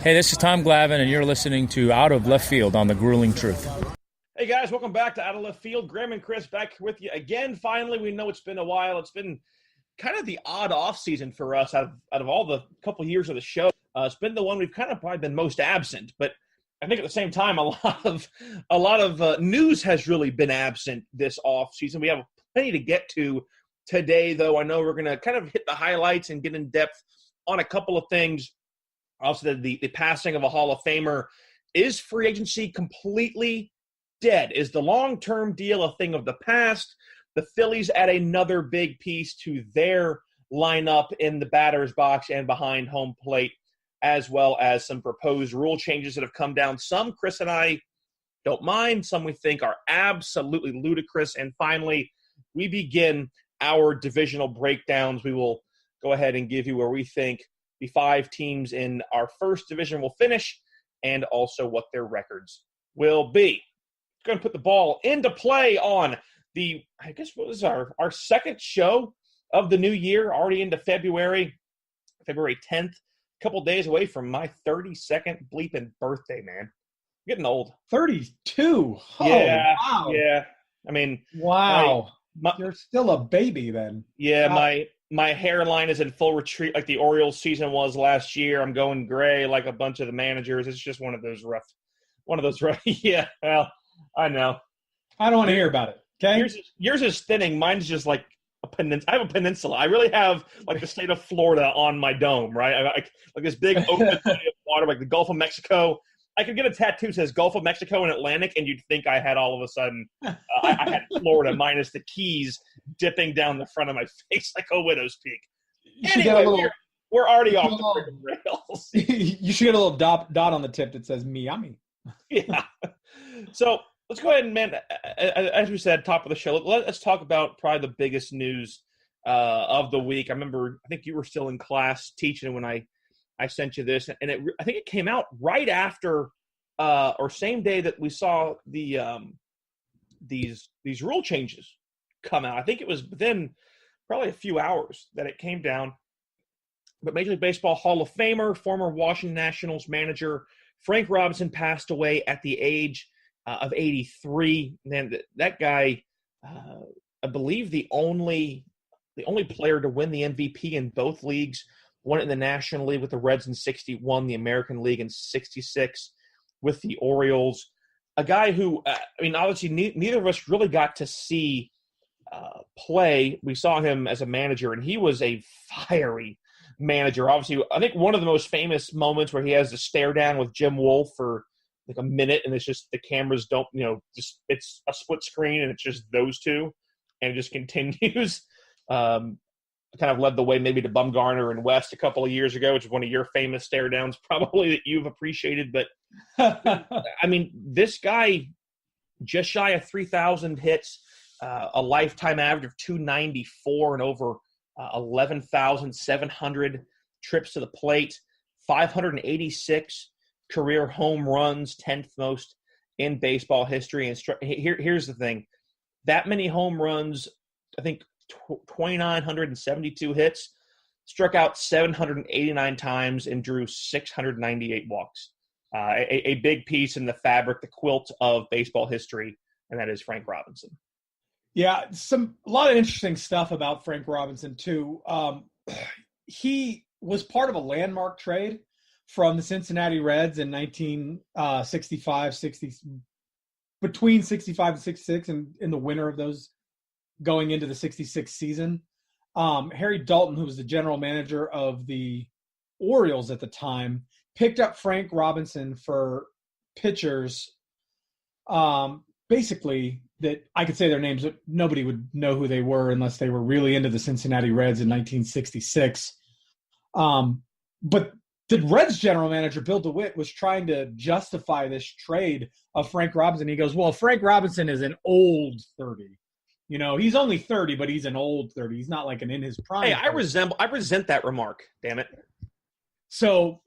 Hey, this is Tom Glavine, and you're listening to Out of Left Field on The Grueling Truth. Hey, guys, welcome back to Out of Left Field. Graham and Chris back with you again. Finally, we know it's been a while. It's been kind of the odd off season for us out of all the couple years of the show. It's been the one we've kind of probably been most absent, but I think at the same time, a lot of news has really been absent this off season. We have plenty to get to today, though. I know we're going to kind of hit the highlights and get in depth on a couple of things. Also, the passing of a Hall of Famer. Is free agency completely dead? Is the long-term deal a thing of the past? The Phillies add another big piece to their lineup in the batter's box and behind home plate, as well as some proposed rule changes that have come down. Some Chris and I don't mind. Some we think are absolutely ludicrous. And finally, we begin our divisional breakdowns. We will go ahead and give you where we think the 5 teams in our first division will finish and also what their records will be. Going to put the ball into play on I guess what was our second show of the new year, already into February 10th, a couple days away from my 32nd bleeping birthday, man. I'm getting old. 32? Oh, yeah, wow. Yeah. I mean, wow. You're still a baby then. Yeah, wow. My hairline is in full retreat like the Orioles season was last year. I'm going gray like a bunch of the managers. It's just one of those rough. Yeah, well, I know. I don't want to hear about it, okay? Yours is thinning. Mine's just like a peninsula. I have a peninsula. I really have like the state of Florida on my dome, right? I like this big open body of water, like the Gulf of Mexico. I could get a tattoo that says Gulf of Mexico and Atlantic, and you'd think I had all of a sudden I had Florida minus the Keys dipping down the front of my face like a widow's peak. Anyway, we're already off the rails. You should get a little dot on the tip that says Miami. Yeah. So let's go ahead and, man, as we said, top of the show, let's talk about probably the biggest news of the week. I think you were still in class teaching when I sent you this, and I think it came out right after or same day that we saw the these rule changes come out. I think it was within probably a few hours that it came down. But Major League Baseball Hall of Famer, former Washington Nationals manager Frank Robinson passed away at the age of 83. Man, that guy, I believe the only player to win the MVP in both leagues. Won it in the National League with the Reds in 61, the American League in 66 with the Orioles. A guy who, obviously neither of us really got to see play. We saw him as a manager, and he was a fiery manager. Obviously, I think one of the most famous moments where he has the stare down with Jim Wolfe for like a minute, and it's just the cameras don't, just it's a split screen, and it's just those two, and it just continues. Kind of led the way maybe to Bumgarner and West a couple of years ago, which is one of your famous stare downs probably that you've appreciated. But, this guy just shy of 3,000 hits, a lifetime average of 294 and over 11,700 trips to the plate, 586 career home runs, 10th most in baseball history. And here's the thing. That many home runs, I think, 2,972 hits, struck out 789 times, and drew 698 walks. A big piece in the fabric, the quilt of baseball history, and that is Frank Robinson. Yeah, a lot of interesting stuff about Frank Robinson, too. He was part of a landmark trade from the Cincinnati Reds in 1965, between 65 and 66, and in the winter of those going into the 66 season. Harry Dalton, who was the general manager of the Orioles at the time, picked up Frank Robinson for pitchers, basically that I could say their names, but nobody would know who they were unless they were really into the Cincinnati Reds in 1966. But the Reds general manager, Bill DeWitt, was trying to justify this trade of Frank Robinson. He goes, well, Frank Robinson is an old 30. He's only 30, but he's an old 30. He's not like an in his prime. Hey, I resent that remark. Damn it. So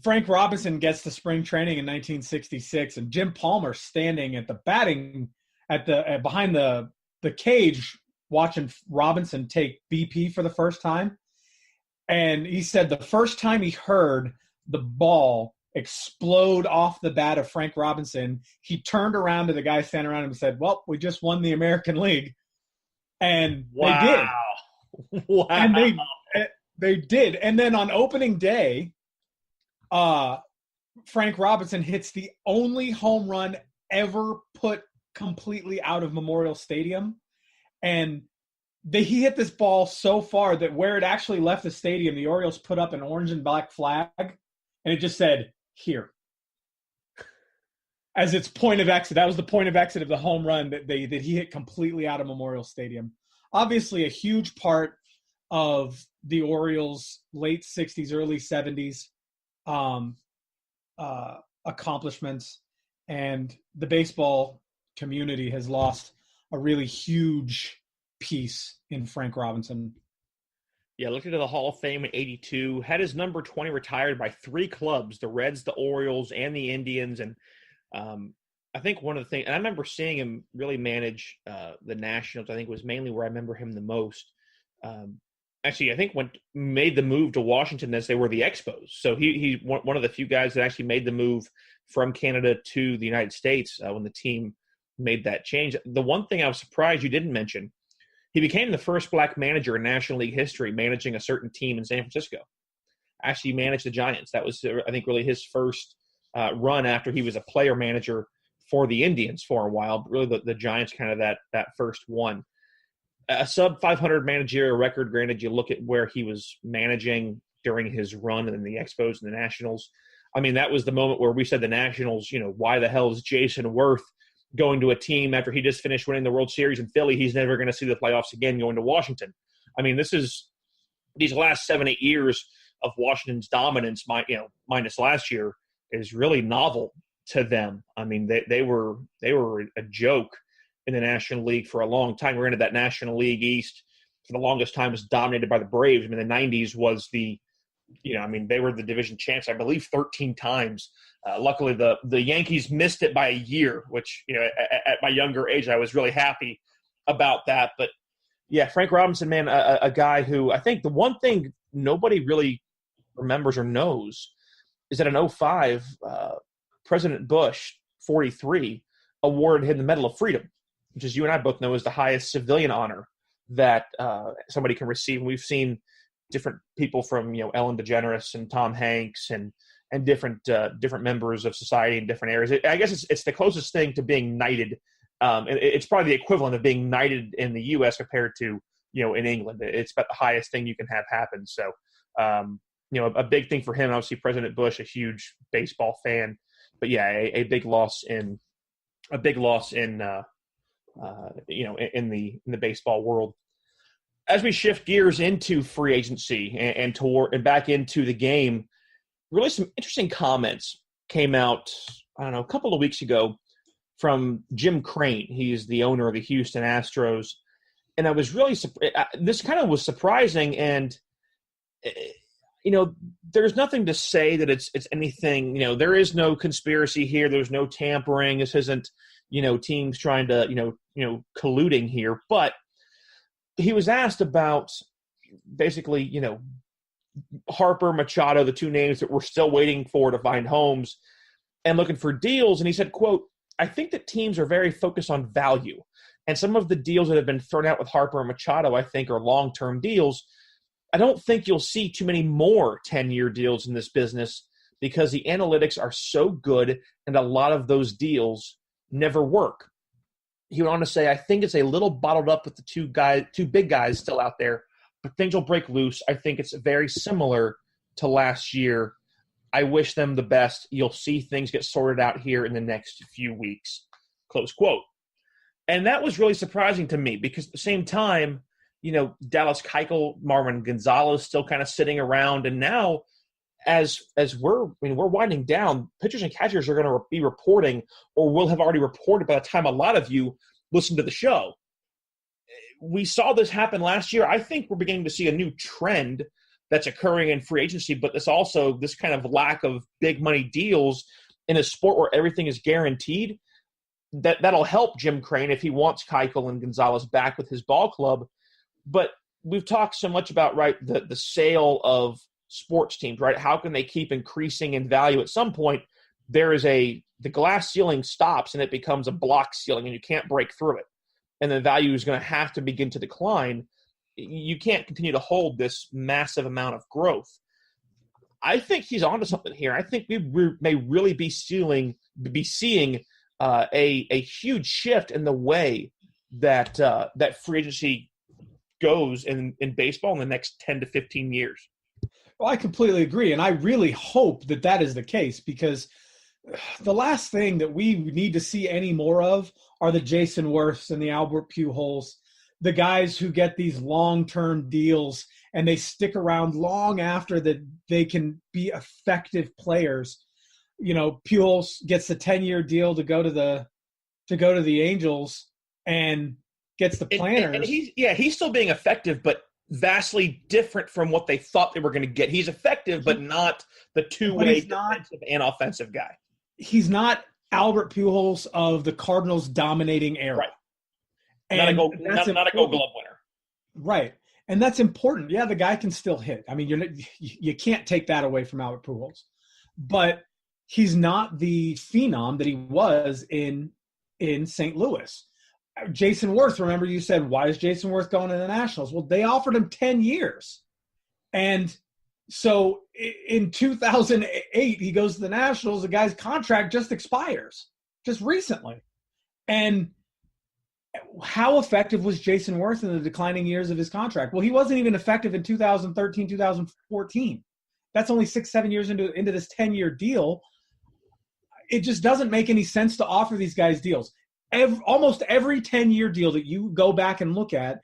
Frank Robinson gets to spring training in 1966, and Jim Palmer standing at the batting behind the cage watching Robinson take BP for the first time. And he said the first time he heard the ball explode off the bat of Frank Robinson. He turned around to the guy standing around him and said, "Well, we just won the American League." And they did. Wow. And they did. And then on opening day, Frank Robinson hits the only home run ever put completely out of Memorial Stadium. And he hit this ball so far that where it actually left the stadium, the Orioles put up an orange and black flag, and it just said, "Here," as its point of exit. That was the point of exit of the home run that he hit completely out of Memorial Stadium. Obviously, a huge part of the Orioles' late 60s, early 70s accomplishments, and the baseball community has lost a really huge piece in Frank Robinson. Yeah, looked into the Hall of Fame in 82, had his number 20 retired by 3 clubs, the Reds, the Orioles, and the Indians. And I think one of the things, and I remember seeing him really manage the Nationals, I think was mainly where I remember him the most. Actually, I think when made the move to Washington as they were the Expos. So he's one of the few guys that actually made the move from Canada to the United States when the team made that change. The one thing I was surprised you didn't mention, he became the first black manager in National League history managing a certain team in San Francisco. Actually managed the Giants. That was, I think, really his first run after he was a player manager for the Indians for a while. But really the Giants kind of that first one. A sub-500 managerial record, granted, you look at where he was managing during his run in the Expos and the Nationals. I mean, that was the moment where we said the Nationals, why the hell is Jason Worth going to a team after he just finished winning the World Series in Philly? He's never going to see the playoffs again going to Washington. I mean, this is these last 7-8 years of Washington's dominance, minus last year, is really novel to them. I mean, they were a joke in the National League for a long time. We're into that National League East for the longest time was dominated by the Braves. I mean, the 90s was they were the division champs, I believe, 13 times. Luckily, the Yankees missed it by a year, which, at my younger age, I was really happy about that. But, yeah, Frank Robinson, man, a guy who I think the one thing nobody really remembers or knows is that in 2005, President Bush, 43, awarded him the Medal of Freedom, which, as you and I both know, is the highest civilian honor that somebody can receive. And we've seen different people from, Ellen DeGeneres and Tom Hanks and different members of society in different areas. I guess it's the closest thing to being knighted. It's probably the equivalent of being knighted in the U.S. compared to, in England. It's about the highest thing you can have happen. So, a big thing for him. Obviously, President Bush, a huge baseball fan, but yeah, a big loss in the baseball world. As we shift gears into free agency and back into the game, really some interesting comments came out, a couple of weeks ago from Jim Crane. He's the owner of the Houston Astros. And I was really this kind of was surprising. And, there's nothing to say that it's anything, there is no conspiracy here. There's no tampering. This isn't, teams trying to, colluding here. But he was asked about basically, Harper, Machado, the 2 names that we're still waiting for to find homes and looking for deals. And he said, quote, "I think that teams are very focused on value. And some of the deals that have been thrown out with Harper and Machado, I think, are long-term deals. I don't think you'll see too many more 10-year deals in this business because the analytics are so good and a lot of those deals never work." He went on to say, "I think it's a little bottled up with the two big guys still out there, but things will break loose. I think it's very similar to last year. I wish them the best. You'll see things get sorted out here in the next few weeks." Close quote. And that was really surprising to me because at the same time, Dallas Keuchel, Marwin Gonzalez still kind of sitting around. And now as we're winding down, pitchers and catchers are going to be reporting or will have already reported by the time a lot of you listen to the show. We saw this happen last year. I think we're beginning to see a new trend that's occurring in free agency, but this kind of lack of big money deals in a sport where everything is guaranteed. That'll help Jim Crane if he wants Keuchel and Gonzalez back with his ball club. But we've talked so much about the sale of sports teams, right? How can they keep increasing in value? At some point, the glass ceiling stops and it becomes a block ceiling and you can't break through it. And the value is going to have to begin to decline. You can't continue to hold this massive amount of growth. I think he's onto something here. I think we may really be seeing a huge shift in the way that free agency goes in baseball in the next 10 to 15 years. Well, I completely agree, and I really hope that is the case, because the last thing that we need to see any more of are the Jason Worths and the Albert Pujols, the guys who get these long-term deals and they stick around long after that they can be effective players. You know, Pujols gets the 10-year deal to go to the Angels and gets the planners. And he's still being effective, but vastly different from what they thought they were going to get. He's effective, but not the two-way defensive and offensive guy. He's not Albert Pujols of the Cardinals' dominating era. Right. Not a Gold Glove winner. Right. And that's important. Yeah, the guy can still hit. I mean, you can't take that away from Albert Pujols. But he's not the phenom that he was in St. Louis. Jason Worth, remember you said, why is Jason Worth going to the Nationals? Well, they offered him 10 years. And so in 2008, he goes to the Nationals. The guy's contract just expires, just recently. And how effective was Jason Worth in the declining years of his contract? Well, he wasn't even effective in 2013, 2014. That's only 6-7 years into this 10-year deal. It just doesn't make any sense to offer these guys deals. Almost every 10-year deal that you go back and look at,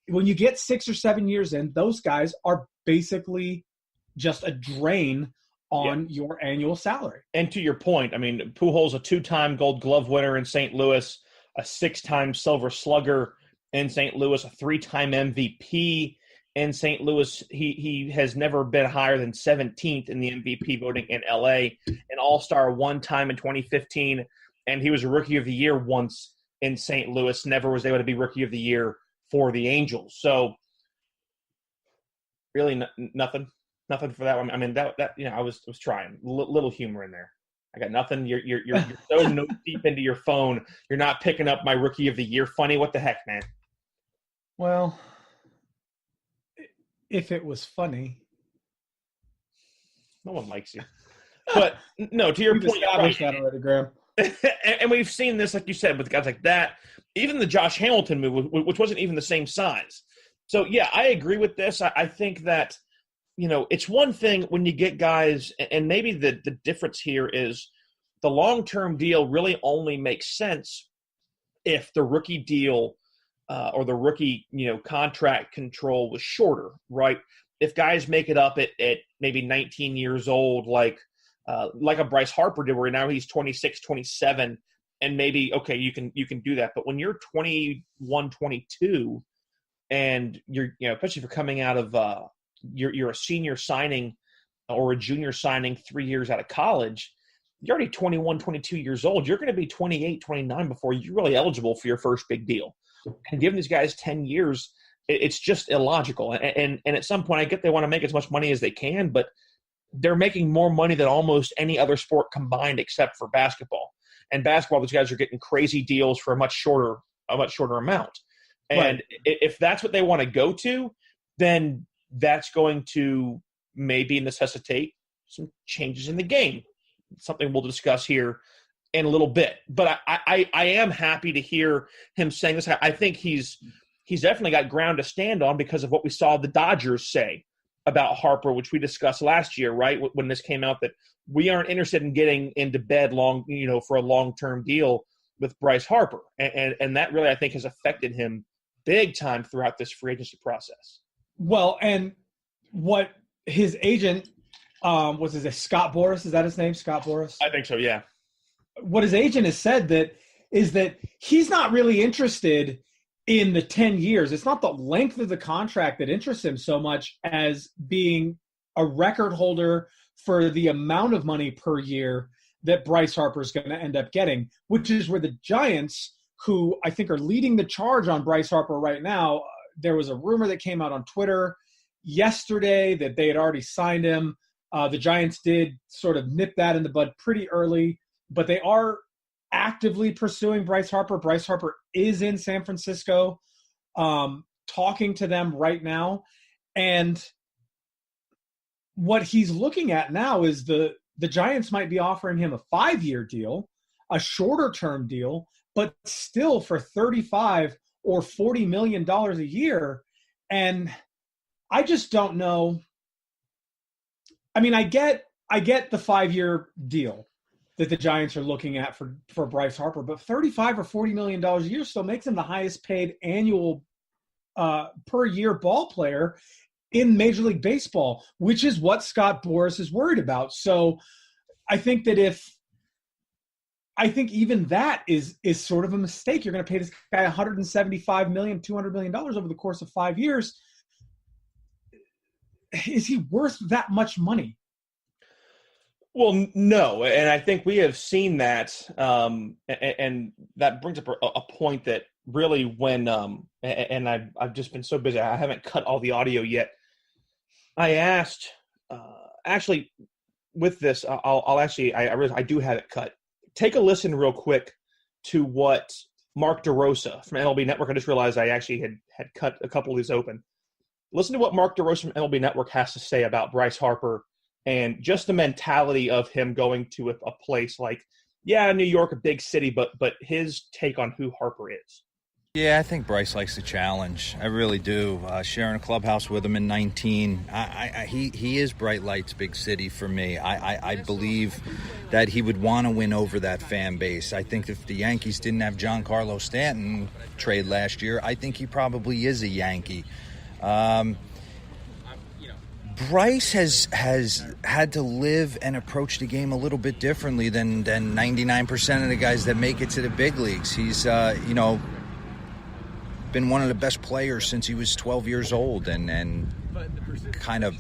when you get 6 or 7 years in, those guys are basically just a drain on your annual salary. And to your point, I mean, Pujols, a 2-time Gold Glove winner in St. Louis, a 6-time Silver Slugger in St. Louis, a 3-time MVP in St. Louis. He has never been higher than 17th in the MVP voting in L.A., an All-Star one time in 2015, and he was a Rookie of the Year once in St. Louis, never was able to be Rookie of the Year for the Angels. So really nothing for that one. I mean, that I was trying. Little humor in there. I got nothing. You're so deep into your phone. You're not picking up my Rookie of the Year funny. What the heck, man? Well, if it was funny, no one likes you. But no, to your point, established that already, Graham. And we've seen this, like you said, with guys like that. Even the Josh Hamilton move, which wasn't even the same size. So yeah, I agree with this. I think that, it's one thing when you get guys, and maybe the difference here is the long-term deal really only makes sense if the rookie deal or the rookie, contract control was shorter, right? If guys make it up at maybe 19 years old, like a Bryce Harper did, where now he's 26, 27, and maybe, okay, you can do that. But when you're 21, 22, and you're, especially if you're coming out of you're a senior signing or a junior signing 3 years out of college, you're already 21, 22 years old. You're going to be 28, 29 before you're really eligible for your first big deal. And giving these guys 10 years, it's just illogical. And at some point, I get they want to make as much money as they can, but they're making more money than almost any other sport combined except for basketball. And basketball, these guys are getting crazy deals for a much shorter amount. And right. If that's what they want to go to, then that's going to maybe necessitate some changes in the game. Something we'll discuss here in a little bit. But I am happy to hear him saying this. I think he's definitely got ground to stand on because of what we saw the Dodgers say about Harper, which we discussed last year, right? When this came out, that we aren't interested in getting into bed for a long-term deal with Bryce Harper. And that really, I think, has affected him big time throughout this free agency process. Well, and what his agent, was his Scott Boras? Is that his name? Scott Boras? I think so, yeah. What his agent has said is that he's not really interested in the 10 years. It's not the length of the contract that interests him so much as being a record holder for the amount of money per year that Bryce Harper is going to end up getting, which is where the Giants, who I think are leading the charge on Bryce Harper right now, there was a rumor that came out on Twitter yesterday that they had already signed him. The Giants did sort of nip that in the bud pretty early, but they are actively pursuing Bryce Harper. Bryce Harper is in San Francisco, talking to them right now. And what he's looking at now is the Giants might be offering him a 5-year deal, a shorter term deal, but still for $35 or $40 million a year. And I just don't know. I mean, I get the 5-year deal that the Giants are looking at for Bryce Harper, but $35 or $40 million a year still makes him the highest paid annual per year ball player in Major League Baseball, which is what Scott Boras is worried about. So I think even that is sort of a mistake. You're going to pay this guy $175 million, $200 million over the course of 5 years. Is he worth that much money? Well, no, and I think we have seen that, and that brings up a point that really when and I've just been so busy, I haven't cut all the audio yet. I asked, actually, with this, I do have it cut. Take a listen real quick to what Mark DeRosa from MLB Network. I just realized I actually had cut a couple of these open. Listen to what Mark DeRosa from MLB Network has to say about Bryce Harper and just the mentality of him going to a place like, New York, a big city, but his take on who Harper is. Yeah, I think Bryce likes the challenge. I really do. Sharing a clubhouse with him in 19, he is bright lights, big city for me. I believe that he would want to win over that fan base. I think if the Yankees didn't have Giancarlo Stanton trade last year, I think he probably is a Yankee. Bryce has had to live and approach the game a little bit differently than 99% of the guys that make it to the big leagues. He's, been one of the best players since he was 12 years old and kind of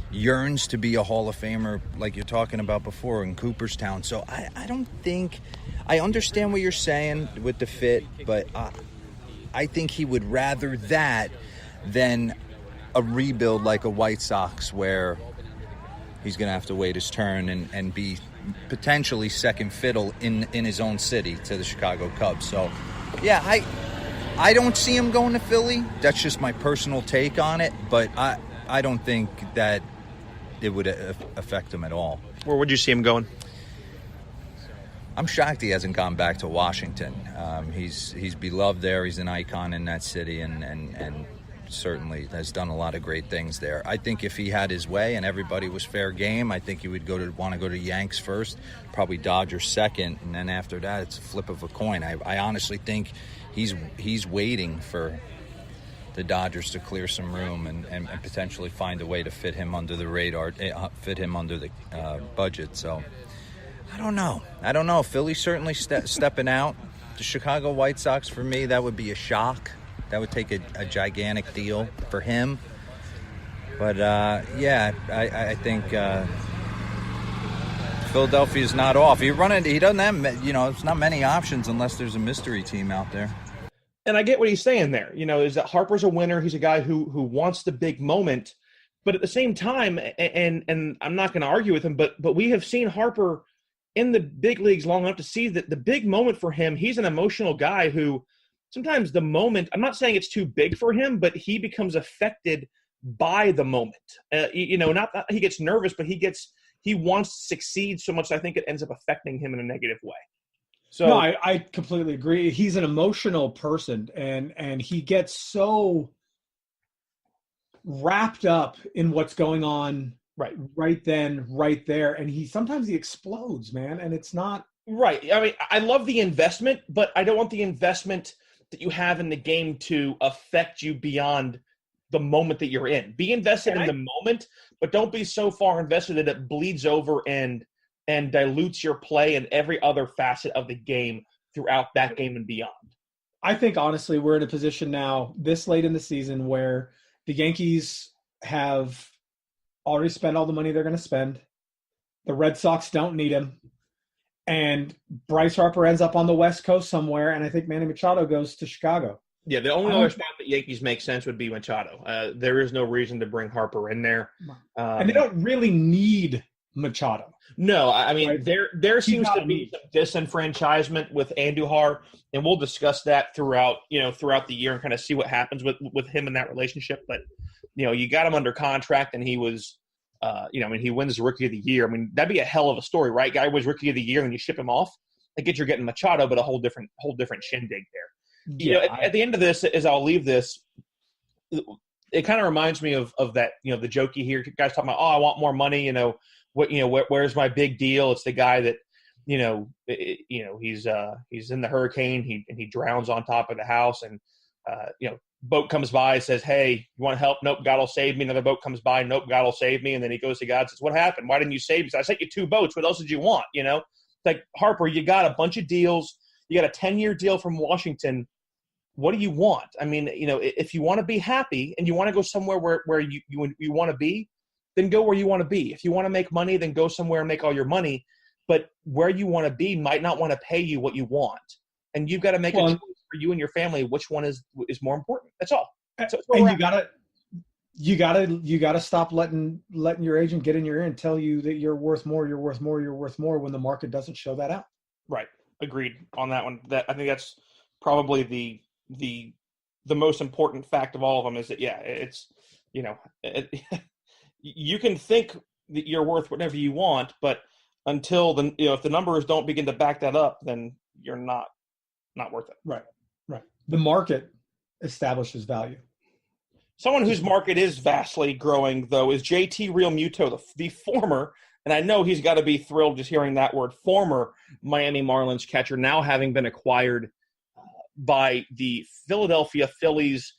yearns to be a Hall of Famer like you're talking about before in Cooperstown. So I don't think – I understand what you're saying with the fit, but I think he would rather that than a rebuild like a White Sox where he's going to have to wait his turn and be potentially second fiddle in his own city to the Chicago Cubs. So, yeah, I don't see him going to Philly. That's just my personal take on it, but I don't think that it would affect him at all. Where would you see him going? I'm shocked he hasn't gone back to Washington. He's beloved there. He's an icon in that city and certainly has done a lot of great things there. I think if he had his way and everybody was fair game, I think he would want to go to Yanks first, probably Dodgers second, and then after that it's a flip of a coin. I honestly think he's waiting for the Dodgers to clear some room and potentially find a way to fit him under the radar, fit him under the budget. So I don't know. Philly's certainly stepping out. The Chicago White Sox, for me, that would be a shock. That would take a gigantic deal for him. But, I think Philadelphia's not off. He doesn't have, it's not many options unless there's a mystery team out there. And I get what he's saying there. Is that Harper's a winner. He's a guy who wants the big moment. But at the same time, and I'm not going to argue with him, but we have seen Harper in the big leagues long enough to see that the big moment for him, he's an emotional guy who sometimes the moment, I'm not saying it's too big for him, but he becomes affected by the moment. Not that he gets nervous, but he wants to succeed so much. I think it ends up affecting him in a negative way. So no, I completely agree. He's an emotional person, and he gets so wrapped up in what's going on right then, right there, and sometimes he explodes, man, and it's not right. I mean, I love the investment, but I don't want the investment that you have in the game to affect you beyond the moment that you're in. Be invested in the moment, but don't be so far invested that it bleeds over and dilutes your play and every other facet of the game throughout that game and beyond. I think, honestly, we're in a position now this late in the season where the Yankees have already spent all the money they're going to spend. The Red Sox don't need him. And Bryce Harper ends up on the West Coast somewhere, and I think Manny Machado goes to Chicago. Yeah, the only other spot that Yankees make sense would be Machado. There is no reason to bring Harper in there. And they don't really need Machado. No, I mean, right? there seems to be some disenfranchisement with Andujar, and we'll discuss that throughout the year and kind of see what happens with him in that relationship. But, you got him under contract, and he was, he wins Rookie of the Year. I mean, that'd be a hell of a story, right? Guy was Rookie of the Year, and then you ship him off. I get you're getting Machado, but a whole different shindig there. At the end of this, as I'll leave this, it kind of reminds me of that, the jokey here. Guys talking about, I want more money. Where's my big deal? It's the guy that, he's in the hurricane. He drowns on top of the house, and boat comes by, says, "Hey, you want help?" Nope, God will save me. Another boat comes by. Nope, God will save me. And then he goes to God and says, "What happened? Why didn't you save me?" He said, "I sent you 2 boats. What else did you want?" It's like, Harper, you got a bunch of deals. You got a 10-year deal from Washington. What do you want? I mean, if you want to be happy and you want to go somewhere where you want to be, then go where you want to be. If you want to make money, then go somewhere and make all your money. But where you want to be might not want to pay you what you want. And you've got to make a choice for you and your family which one is more important. That's all. And you gotta stop letting your agent get in your ear and tell you that you're worth more when the market doesn't show that out. Right. Agreed on that one. I think that's probably the most important fact of all of them is that, it's, you can think that you're worth whatever you want, but until if the numbers don't begin to back that up, then you're not worth it. Right. The market establishes value. Someone whose market is vastly growing, though, is JT Realmuto, the former, and I know he's got to be thrilled just hearing that word, former Miami Marlins catcher, now having been acquired by the Philadelphia Phillies.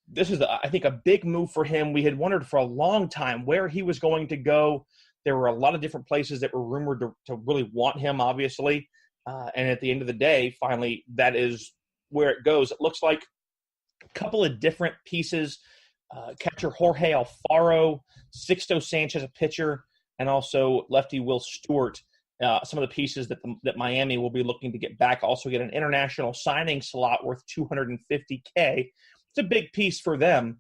This is, I think, a big move for him. We had wondered for a long time where he was going to go. There were a lot of different places that were rumored to really want him, obviously. And at the end of the day, finally, that is where it goes. It looks like a couple of different pieces. Catcher Jorge Alfaro, Sixto Sanchez, a pitcher, and also lefty Will Stewart. Some of the pieces that Miami will be looking to get back. Also get an international signing slot worth $250K. It's a big piece for them.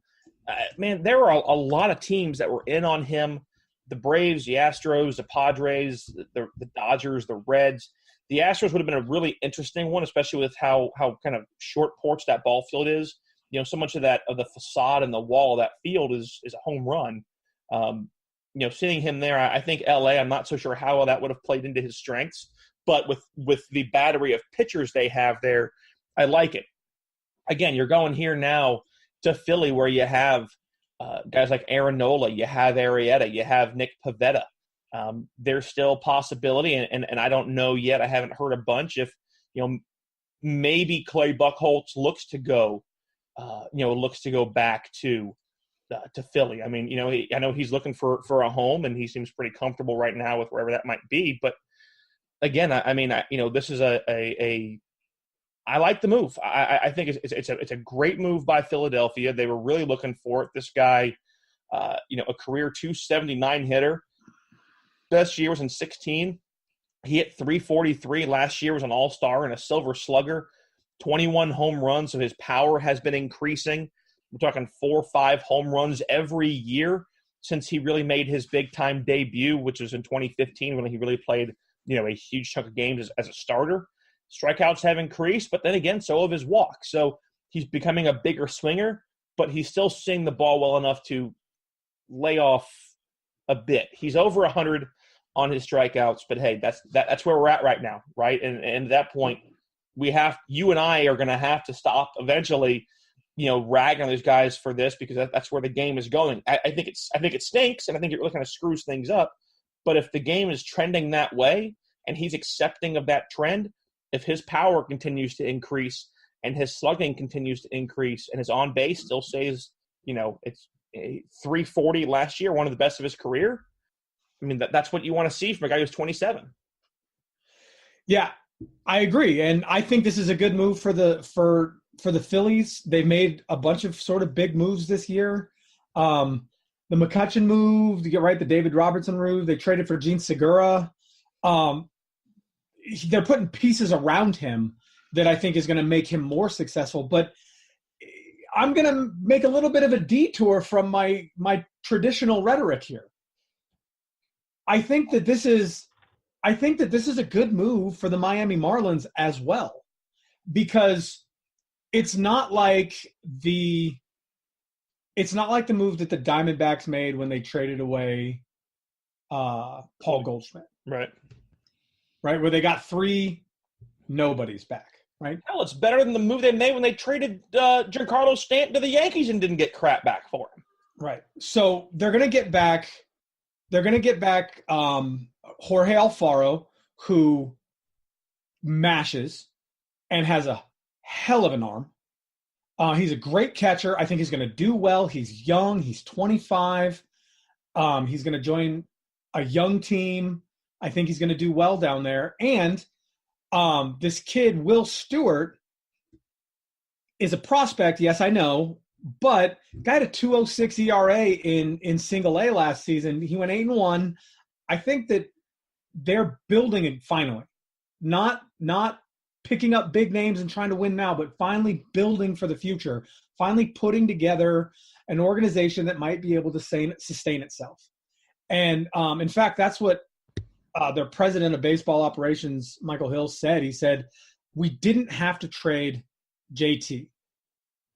Man, there were a lot of teams that were in on him. The Braves, the Astros, the Padres, the Dodgers, the Reds. The Astros would have been a really interesting one, especially with how kind of short porch that ball field is. So much of the facade and the wall of that field is a home run. Seeing him there, I think LA, I'm not so sure how that would have played into his strengths, but with the battery of pitchers they have there, I like it. Again, you're going here now to Philly where you have guys like Aaron Nola, you have Arrieta, you have Nick Pivetta. There's still a possibility, and I don't know yet. I haven't heard a bunch if maybe Clay Buchholz looks to go back to Philly. I mean, I know he's looking for a home, and he seems pretty comfortable right now with wherever that might be. But again, this is I like the move. I think it's a great move by Philadelphia. They were really looking for it. This guy, a career 279 hitter. Best year was in 16. He hit 343 last year, was an all-star and a silver slugger. 21 home runs, so his power has been increasing. We're talking 4 or 5 home runs every year since he really made his big-time debut, which was in 2015 when he really played, a huge chunk of games as a starter. Strikeouts have increased, but then again, so have his walks. So he's becoming a bigger swinger, but he's still seeing the ball well enough to lay off a bit. He's over 100 on his strikeouts, but hey, that's where we're at right now, right? And at that point, you and I are going to have to stop eventually, ragging on these guys for this because that's where the game is going. I think it stinks, and I think it really kind of screws things up. But if the game is trending that way, and he's accepting of that trend, if his power continues to increase and his slugging continues to increase and his on base still stays, it's 340 last year, one of the best of his career. I mean, that's what you want to see from a guy who's 27. Yeah, I agree, and I think this is a good move for the Phillies. They've made a bunch of sort of big moves this year. The McCutchen move, the David Robertson move. They traded for Gene Segura. They're putting pieces around him that I think is going to make him more successful. But I'm going to make a little bit of a detour from my traditional rhetoric here. I think that this is a good move for the Miami Marlins as well, because it's not like the move that the Diamondbacks made when they traded away Paul Goldschmidt. Right. Right, where they got 3 nobodies back. Right. Hell, it's better than the move they made when they traded Giancarlo Stanton to the Yankees and didn't get crap back for him. Right. So they're going to get back. They're going to get back Jorge Alfaro, who mashes and has a hell of an arm. He's a great catcher. I think he's going to do well. He's young. He's 25. He's going to join a young team. I think he's going to do well down there. And this kid, Will Stewart, is a prospect. Yes, I know, but guy had a 2.06 ERA in Single A last season. He went 8-1. I think that they're building it finally, not picking up big names and trying to win now, but finally building for the future. Finally putting together an organization that might be able to sustain itself. And in fact, that's what their president of baseball operations, Michael Hill, said. He said, we didn't have to trade JT,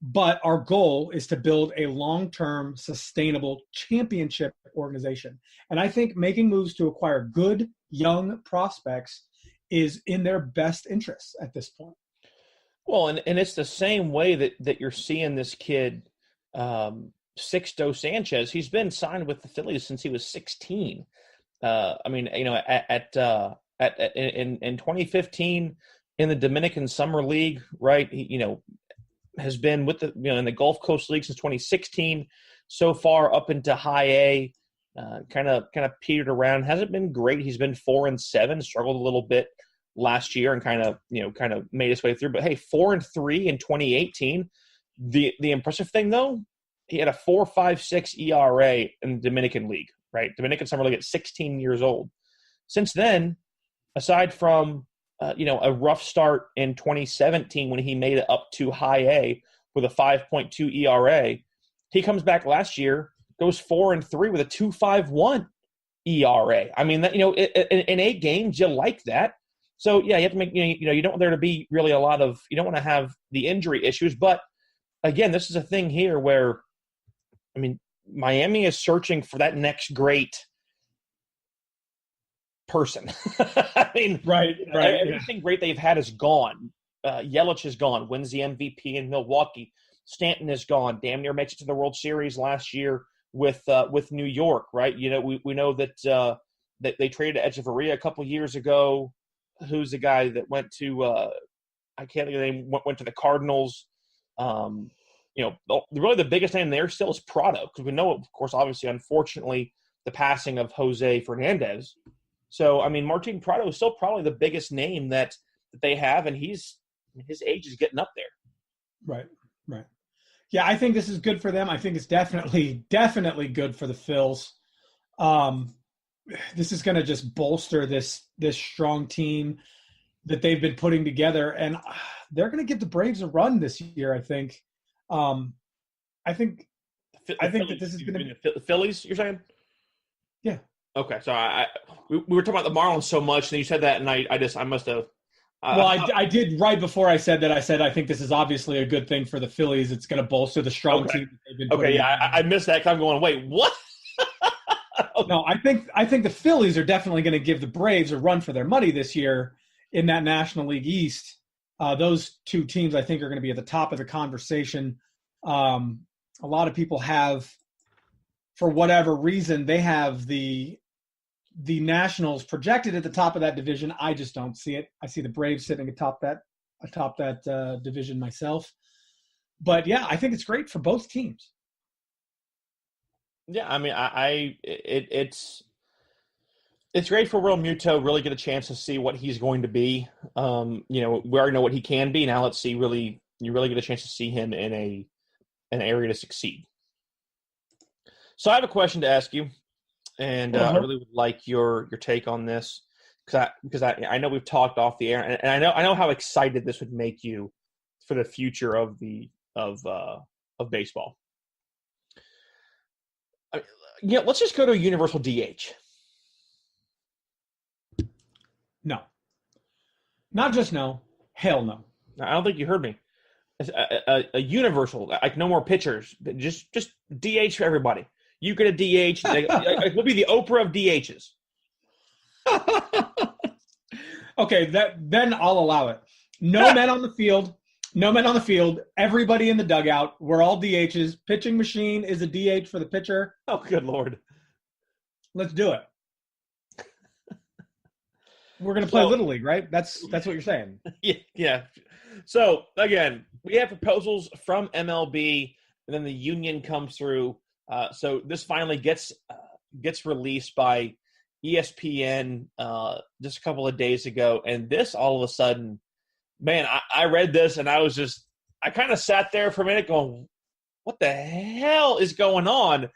but our goal is to build a long-term, sustainable championship organization. And I think making moves to acquire good, young prospects is in their best interests at this point. Well, and it's the same way that you're seeing this kid, Sixto Sanchez. He's been signed with the Phillies since he was 16. I mean, you know, in 2015 in the Dominican Summer League, right? He, you know, has been with in the Gulf Coast League since 2016. So far up into High A, kind of petered around. Hasn't been great. He's been 4-7. Struggled a little bit last year and kind of made his way through. But hey, 4-3 in 2018. The impressive thing though, he had a 4.56 ERA in the Dominican League. Right, Dominican Summer League at 16 years old. Since then, aside from a rough start in 2017 when he made it up to High A with a 5.2 ERA, he comes back last year, goes 4-3 with a 2.51 ERA. I mean, that in 8 games, you like that. So yeah, you have to make you don't want there to be really a lot of, you don't want to have the injury issues. But again, this is a thing here where, I mean, Miami is searching for that next great person. I mean, right. Everything great they've had is gone. Yelich is gone. Wins the MVP in Milwaukee. Stanton is gone. Damn near makes it to the World Series last year with New York. Right. We know that they traded Echeverria a couple years ago. Who's the guy that went to I can't think of the name. Went to the Cardinals. Really the biggest name there still is Prado, because we know, of course, obviously, unfortunately, the passing of Jose Fernandez. So, I mean, Martin Prado is still probably the biggest name that they have, and his age is getting up there. Right. Yeah, I think this is good for them. I think it's definitely good for the Phils. This is going to just bolster this strong team that they've been putting together, and they're going to give the Braves a run this year, I think. I think that this is going to be the Phillies. You're saying? Yeah. Okay. So we were talking about the Marlins so much, and then you said that, and I must have. I did right before I said that. I said I think this is obviously a good thing for the Phillies. It's going to bolster the strong team that they've been. Okay. Yeah, I missed that because I'm going. Wait, what? No, I think the Phillies are definitely going to give the Braves a run for their money this year in that National League East. Those 2 teams, I think, are going to be at the top of the conversation. A lot of people have, for whatever reason, they have the Nationals projected at the top of that division. I just don't see it. I see the Braves sitting atop that division myself. But yeah, I think it's great for both teams. Yeah, I mean, it's great for Realmuto. Really get a chance to see what he's going to be. We already know what he can be. Now let's see. You really get a chance to see him in an area to succeed. So I have a question to ask you, and I really would like your take on this because I know we've talked off the air, and I know how excited this would make you for the future of the of baseball. Let's just go to a universal DH. No. Not just no. Hell no. I don't think you heard me. A universal, like no more pitchers, just DH for everybody. You get a DH. We'll be the Oprah of DHs. Okay, then I'll allow it. No men on the field. No men on the field. Everybody in the dugout. We're all DHs. Pitching machine is a DH for the pitcher. Oh, good Lord. Let's do it. We're going to play Little League, right? That's what you're saying. Yeah. So, again, we have proposals from MLB, and then the union comes through. So this finally gets released by ESPN just a couple of days ago. And this, all of a sudden, man, I read this, and I kind of sat there for a minute going, what the hell is going on?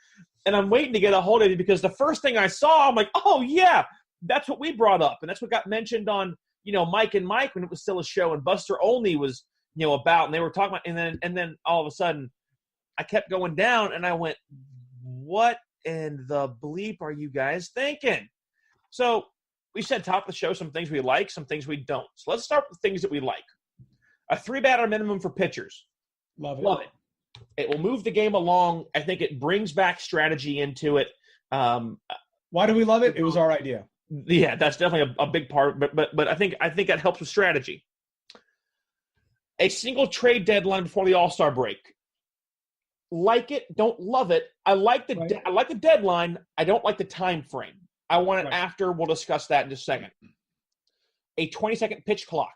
And I'm waiting to get a hold of it because the first thing I saw, I'm like, oh, yeah, that's what we brought up. And that's what got mentioned on, Mike and Mike when it was still a show, and Buster Olney was, about, and they were talking about, and then all of a sudden I kept going down and I went, what in the bleep are you guys thinking? So we said top of the show some things we like, some things we don't. So let's start with things that we like. A 3-batter minimum for pitchers. Love it. It will move the game along. I think it brings back strategy into it. Why do we love it? It was our idea. Yeah, that's definitely a big part, but I think that helps with strategy. A single trade deadline before the All-Star break. Like it, don't love it. I like the deadline. I don't like the time frame. I want it after. We'll discuss that in just a second. A 20-second pitch clock.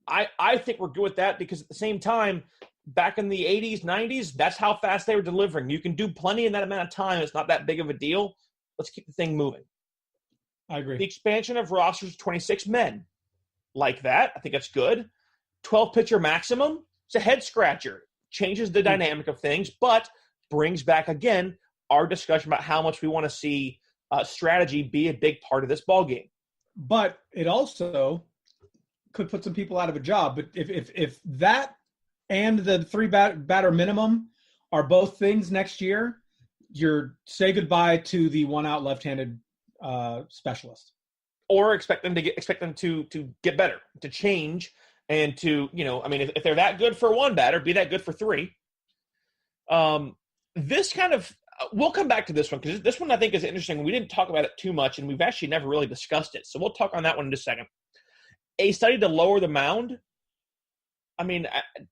I think we're good with that because at the same time, back in the 80s, 90s, that's how fast they were delivering. You can do plenty in that amount of time. It's not that big of a deal. Let's keep the thing moving. I agree. The expansion of rosters to 26 men. Like that. I think that's good. 12-pitcher maximum. It's a head-scratcher. Changes the dynamic of things, but brings back, again, our discussion about how much we want to see strategy be a big part of this ballgame. But it also could put some people out of a job. But if that and the 3-batter minimum are both things next year, you're say goodbye to the one-out left-handed specialist. Or expect them to get better, to change, and to, if they're that good for one batter, be that good for three. This kind of we'll come back to this one because this one I think is interesting. We didn't talk about it too much, and we've actually never really discussed it. So we'll talk on that one in just a second. A study to lower the mound. I mean,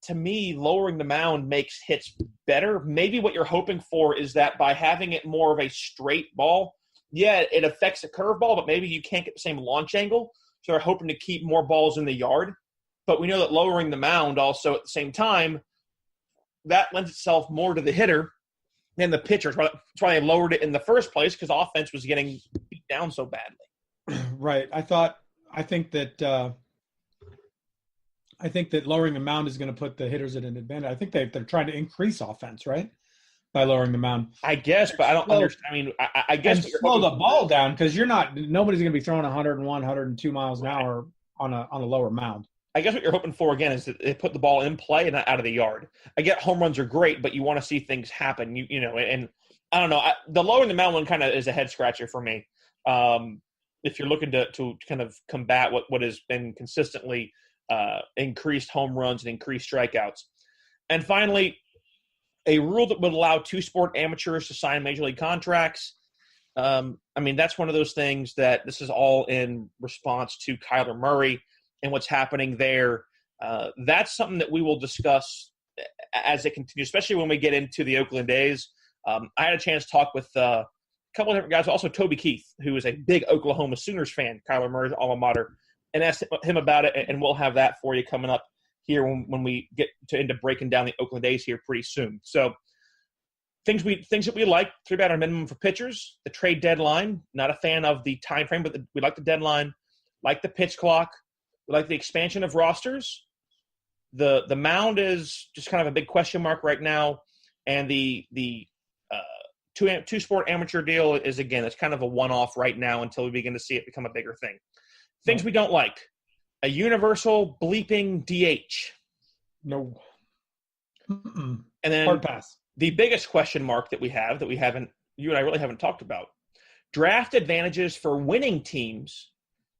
to me, lowering the mound makes hits better. Maybe what you're hoping for is that by having it more of a straight ball, yeah, it affects the curveball, but maybe you can't get the same launch angle. So they're hoping to keep more balls in the yard. But we know that lowering the mound also at the same time, that lends itself more to the hitter than the pitcher. That's why they lowered it in the first place, because offense was getting beat down so badly. Right. I think that lowering the mound is going to put the hitters at an advantage. I think they're trying to increase offense, right? By lowering the mound. I guess, but I don't understand. I mean, I guess slow the ball down because nobody's going to be throwing 101, 102 miles an hour on a lower mound. I guess what you're hoping for, again, is that they put the ball in play and not out of the yard. I get home runs are great, but you want to see things happen. And I don't know. The lowering the mound one kind of is a head-scratcher for me. If you're looking to kind of combat what has been consistently increased home runs and increased strikeouts. And finally, a rule that would allow two-sport amateurs to sign major league contracts. I mean, that's one of those things that this is all in response to Kyler Murray and what's happening there. That's something that we will discuss as it continues, especially when we get into the Oakland A's. I had a chance to talk with a couple of different guys, also Toby Keith, who is a big Oklahoma Sooners fan, Kyler Murray's alma mater, and asked him about it, and we'll have that for you coming up here when we get into breaking down the Oakland A's here pretty soon. So things that we like: 3-batter minimum for pitchers, the trade deadline. Not a fan of the time frame, but we like the deadline, like the pitch clock. We like the expansion of rosters. The mound is just kind of a big question mark right now, and the two-sport amateur deal is, again, it's kind of a one-off right now until we begin to see it become a bigger thing. Things we don't like: a universal bleeping DH. No. Mm-mm. And then Hard pass. the biggest question mark that we haven't, you and I really haven't talked about, draft advantages for winning teams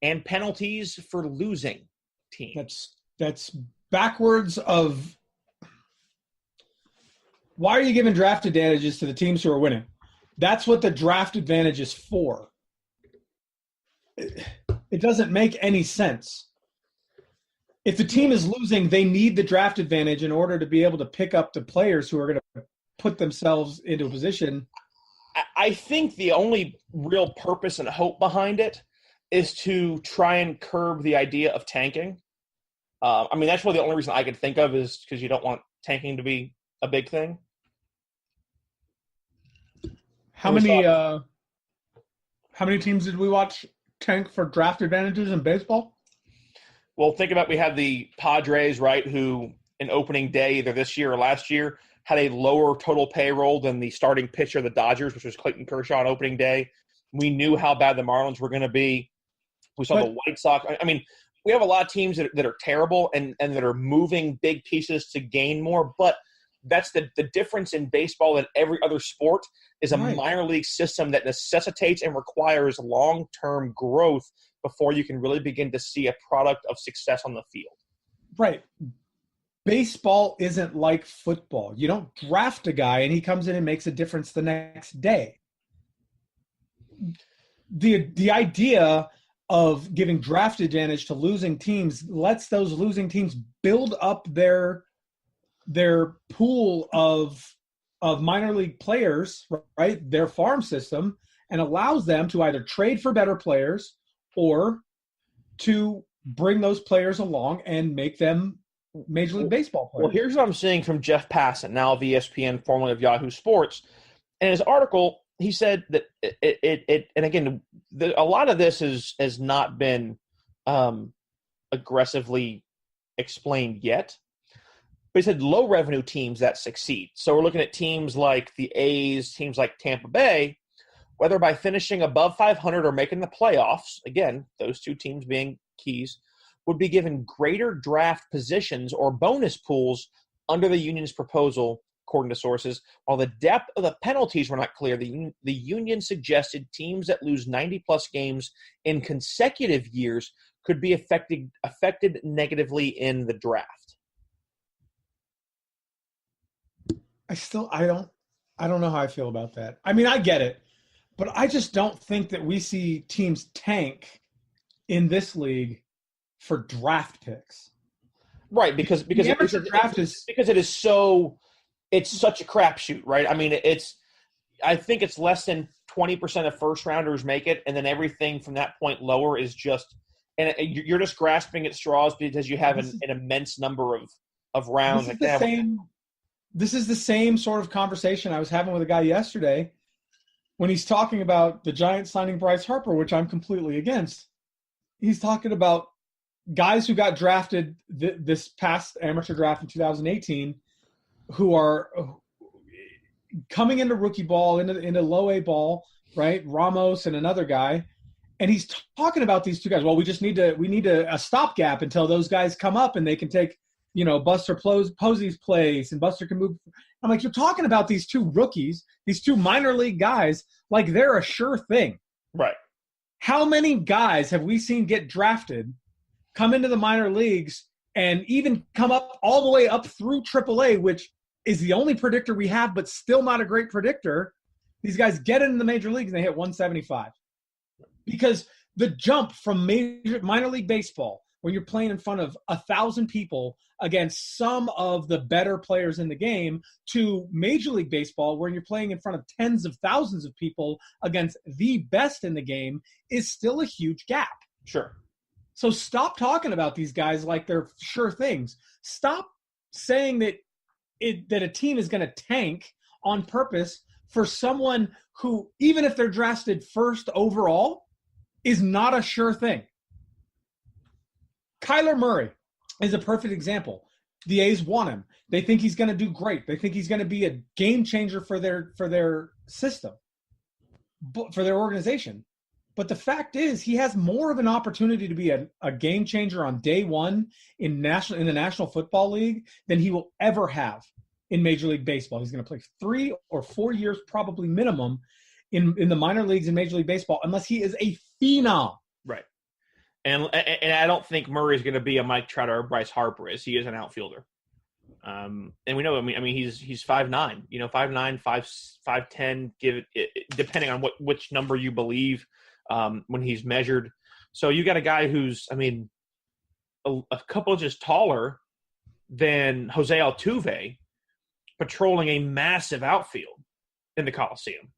and penalties for losing teams. That's backwards of why are you giving draft advantages to the teams who are winning? That's what the draft advantage is for. It doesn't make any sense. If the team is losing, they need the draft advantage in order to be able to pick up the players who are going to put themselves into a position. I think the only real purpose and hope behind it is to try and curb the idea of tanking. I mean, that's really the only reason I could think of is because you don't want tanking to be a big thing. How many teams did we watch tank for draft advantages in baseball? Well, think about we had the Padres, right, who in opening day either this year or last year had a lower total payroll than the starting pitcher of the Dodgers, which was Clayton Kershaw on opening day. We knew how bad the Marlins were going to be. We saw the White Sox. I mean, we have a lot of teams that are terrible and that are moving big pieces to gain more, but that's the difference in baseball and every other sport is a minor league system that necessitates and requires long-term growth before you can really begin to see a product of success on the field. Right. Baseball isn't like football. You don't draft a guy and he comes in and makes a difference the next day. The idea of giving draft advantage to losing teams lets those losing teams build up their pool of minor league players, right? Their farm system, and allows them to either trade for better players or to bring those players along and make them Major League Baseball players. Well, here's what I'm seeing from Jeff Passan, now of ESPN, formerly of Yahoo Sports. In his article, he said that and again, a lot of this has not been aggressively explained yet. But he said low revenue teams that succeed. So we're looking at teams like the A's, teams like Tampa Bay, whether by finishing above 500 or making the playoffs, again, those two teams being keys, would be given greater draft positions or bonus pools under the union's proposal, according to sources. While the depth of the penalties were not clear, the union suggested teams that lose 90-plus games in consecutive years could be affected negatively in the draft. I don't know how I feel about that. I mean, I get it, but I just don't think that we see teams tank in this league for draft picks. Right, because it is such a crapshoot, right? I mean, I think it's less than 20% of first rounders make it, and then everything from that point lower is just, and you're just grasping at straws because you have an immense number of rounds. This is the same sort of conversation I was having with a guy yesterday when he's talking about the Giants signing Bryce Harper, which I'm completely against. He's talking about guys who got drafted this past amateur draft in 2018 who are coming into rookie ball, into low A ball, right? Ramos and another guy. And he's talking about these two guys. Well, we need a stopgap until those guys come up and they can take, Buster Posey's place and Buster can move. I'm like, you're talking about these two rookies, these two minor league guys, like they're a sure thing. Right. How many guys have we seen get drafted, come into the minor leagues, and even come up all the way up through AAA, which is the only predictor we have, but still not a great predictor. These guys get into the major leagues and they hit 175. Because the jump from minor league baseball, when you're playing in front of 1,000 people against some of the better players in the game, to Major League Baseball, where you're playing in front of tens of thousands of people against the best in the game, is still a huge gap. Sure. So stop talking about these guys like they're sure things. Stop saying that a team is going to tank on purpose for someone who, even if they're drafted first overall, is not a sure thing. Kyler Murray is a perfect example. The A's want him. They think he's going to do great. They think he's going to be a game changer for their system, for their organization. But the fact is, he has more of an opportunity to be a game changer on day one in the National Football League than he will ever have in Major League Baseball. He's going to play 3 or 4 years, probably minimum, in the minor leagues in Major League Baseball, unless he is a phenom. Right. And I don't think Murray is going to be a Mike Trout or a Bryce Harper, as he is an outfielder. And we know, he's 5'9", 5'9", 5'10", give it, depending on which number you believe when he's measured. So you got a guy who's, a couple inches taller than Jose Altuve, patrolling a massive outfield in the Coliseum.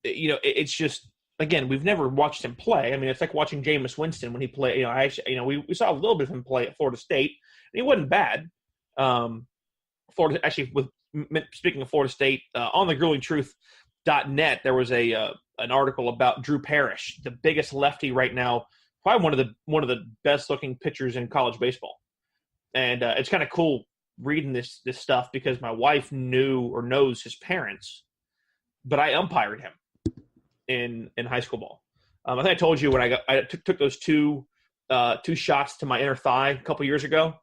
It's just, again, we've never watched him play. I mean, it's like watching Jameis Winston when he played. We saw a little bit of him play at Florida State, and he wasn't bad. Florida, actually, speaking of Florida State, on the gruelingtruth.net, there was an article about Drew Parrish, the biggest lefty right now, probably one of the best looking pitchers in college baseball. And it's kind of cool reading this stuff because my wife knows his parents, but I umpired him in high school ball. I think I told you when I took those two shots to my inner thigh a couple years ago.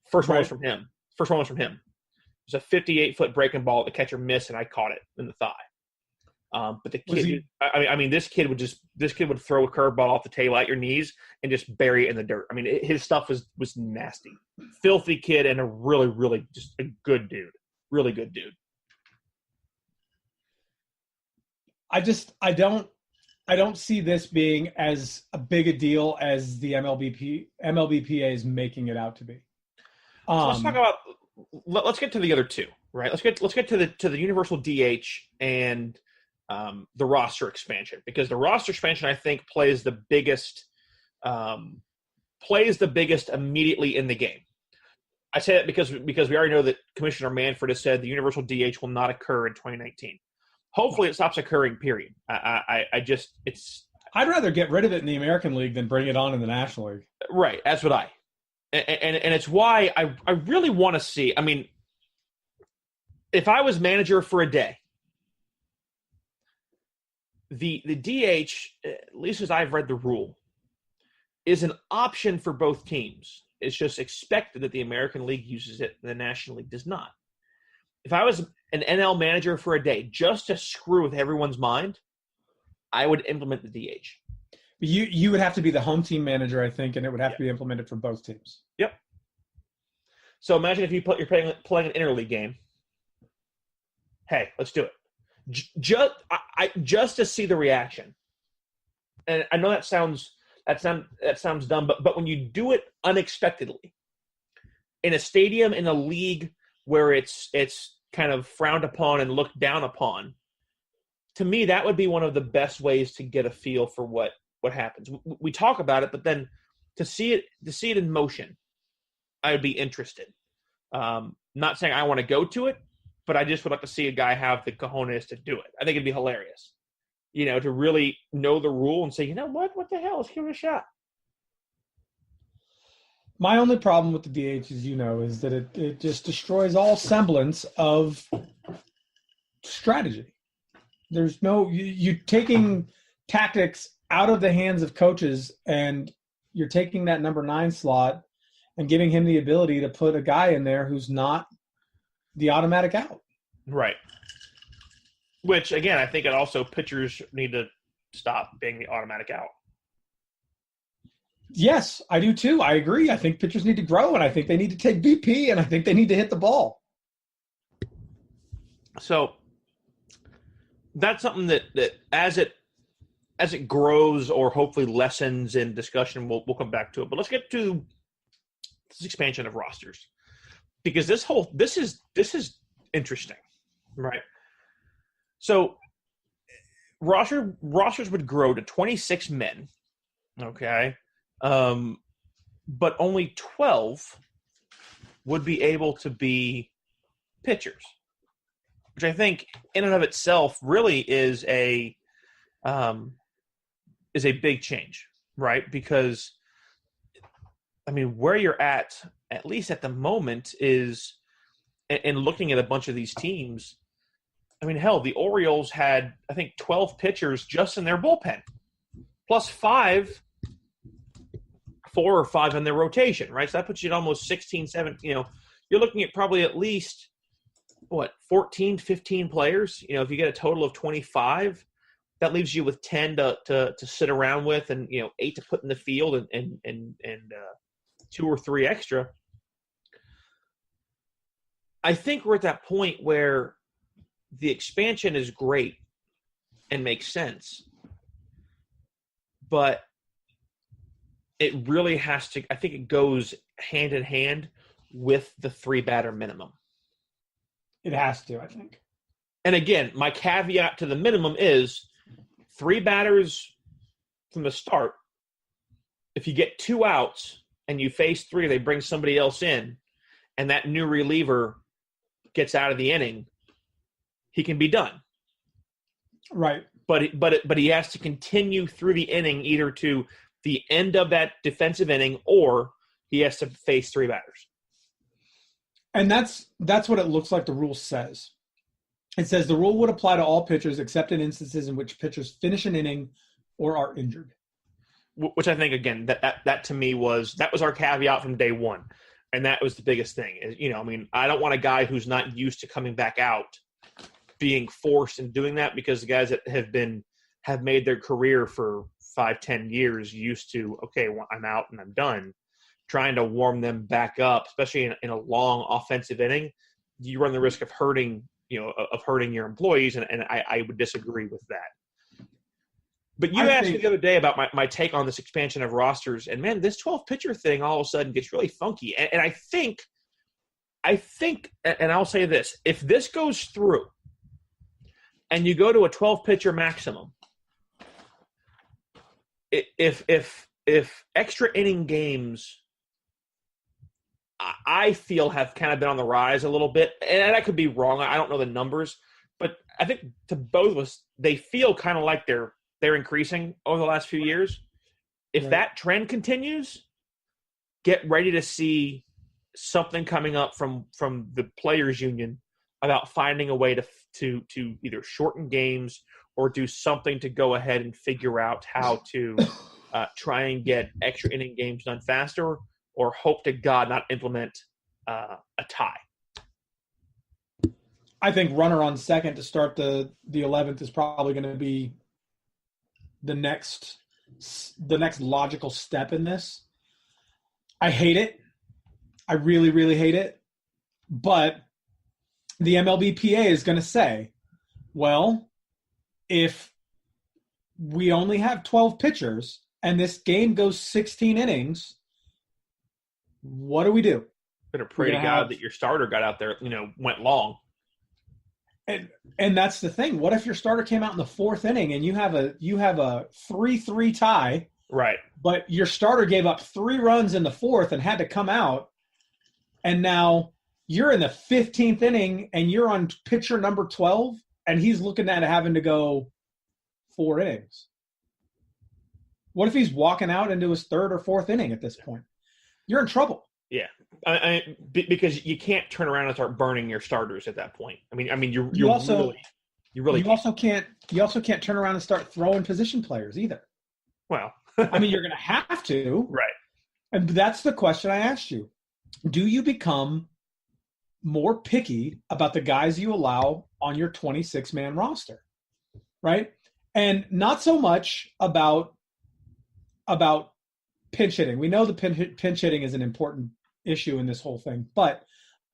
First one was from him. It was a 58-foot breaking ball. The catcher missed, and I caught it in the thigh. But the kid, this kid would throw a curveball off the tail at your knees and just bury it in the dirt. His stuff was nasty, filthy kid, and a really, really just a good dude, really good dude. I don't see this being as a big a deal as the MLBPA is making it out to be. So let's talk about. Let's get to the other two, right? Let's get to the universal DH and the roster expansion, because the roster expansion I think plays the biggest immediately in the game. I say that because we already know that Commissioner Manfred has said the universal DH will not occur in 2019. Hopefully, it stops occurring. Period. I'd rather get rid of it in the American League than bring it on in the National League. Right. That's what and it's why I really want to see. If I was manager for a day, the DH, at least as I've read the rule, is an option for both teams. It's just expected that the American League uses it and the National League does not. If I was an NL manager for a day, just to screw with everyone's mind, I would implement the DH. You would have to be the home team manager, I think, and it would have to be implemented for both teams. Yep. So imagine if you're playing an interleague game. Hey, let's do it. Just to see the reaction. And I know that sounds dumb, but when you do it unexpectedly in a stadium, in a league where it's kind of frowned upon and looked down upon, to me that would be one of the best ways to get a feel for what happens. We talk about it, but then to see it in motion, I would be interested. Not saying I want to go to it, but I just would like to see a guy have the cojones to do it. I think it'd be hilarious, to really know the rule and say, you know what the hell, let's give it a shot. My only problem with the DH, as you know, is that it just destroys all semblance of strategy. There's no you're taking tactics out of the hands of coaches, and you're taking that number 9 slot and giving him the ability to put a guy in there who's not the automatic out. Right. Which, again, I think it also pitchers need to stop being the automatic out. Yes, I do too. I agree. I think pitchers need to grow, and I think they need to take BP, and I think they need to hit the ball. So that's something that as it grows or hopefully lessens in discussion, we'll come back to it. But let's get to this expansion of rosters, because this is interesting, right? So rosters would grow to 26 men, okay, but only 12 would be able to be pitchers, which I think in and of itself really is a big change, right? Because where you're at least at the moment, is, and looking at a bunch of these teams, hell, the Orioles had, I think, 12 pitchers just in their bullpen, plus 4 or 5 in their rotation, right? So that puts you at almost 16, 17, you're looking at probably at least, 14, 15 players. If you get a total of 25, that leaves you with 10 to sit around with, and 8 to put in the field, and 2 or 3 extra. I think we're at that point where the expansion is great and makes sense, but it really has to. I think it goes hand in hand with the 3-batter minimum. It has to, I think. And again, my caveat to the minimum is 3 batters from the start. If you get 2 outs and you face 3, they bring somebody else in, and that new reliever gets out of the inning, he can be done. Right. But he has to continue through the inning, either to the end of that defensive inning, or he has to face 3 batters. And that's what it looks like the rule says. It says the rule would apply to all pitchers except in instances in which pitchers finish an inning or are injured. Which I think, again, that to me was our caveat from day one. And that was the biggest thing. I don't want a guy who's not used to coming back out being forced and doing that, because the guys that have made their career for 5-10 years used to, okay, well, I'm out and I'm done. Trying to warm them back up, especially in a long offensive inning, you run the risk of hurting your employees, and I would disagree with that. But you asked me the other day about my take on this expansion of rosters, and man, this 12-pitcher thing all of a sudden gets really funky. And I think, and I'll say this: if this goes through, and you go to a 12-pitcher maximum, if extra inning games, I feel, have kind of been on the rise a little bit, and I could be wrong. I don't know the numbers, but I think to both of us, they feel kind of like they're increasing over the last few years. If that trend continues, get ready to see something coming up from the players' union about finding a way to either shorten games or do something to go ahead and figure out how to try and get extra inning games done faster, or hope to God not implement a tie. I think runner on second to start the 11th is probably going to be the next logical step in this. I hate it. I really, really hate it. But the MLBPA is going to say, well, if we only have 12 pitchers and this game goes 16 innings, what do we do? Better pray to God that your starter got out there, went long. And that's the thing. What if your starter came out in the 4th inning and you have a 3-3 tie, right? But your starter gave up 3 runs in the 4th and had to come out, and now you're in the 15th inning and you're on pitcher number 12, and he's looking at having to go 4 innings. What if he's walking out into his 3rd or 4th inning at this point? You're in trouble. Yeah, because you can't turn around and start burning your starters at that point. You also can't turn around and start throwing position players either. Well, you're going to have to, right? And that's the question I asked you: do you become more picky about the guys you allow on your 26-man roster, right? And not so much about pinch hitting. We know the pinch hitting is an important issue in this whole thing. But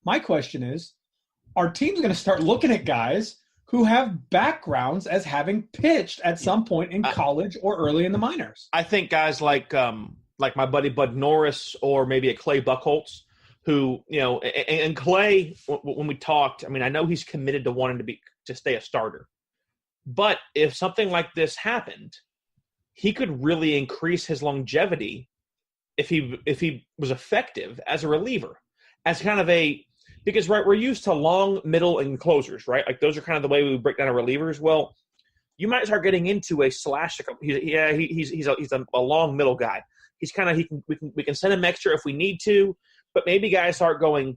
my question is, are teams going to start looking at guys who have backgrounds as having pitched at some point in college or early in the minors? I think guys like my buddy Bud Norris, or maybe a Clay Buchholz, who, and Clay, when we talked, I know he's committed to wanting to stay a starter. But if something like this happened, he could really increase his longevity if he was effective as a reliever, as kind of because we're used to long, middle, and closers, right? Like those are kind of the way we break down our relievers. Well, you might start getting into a slash. He's a long middle guy. He's kind of we can send him extra if we need to, but maybe guys start going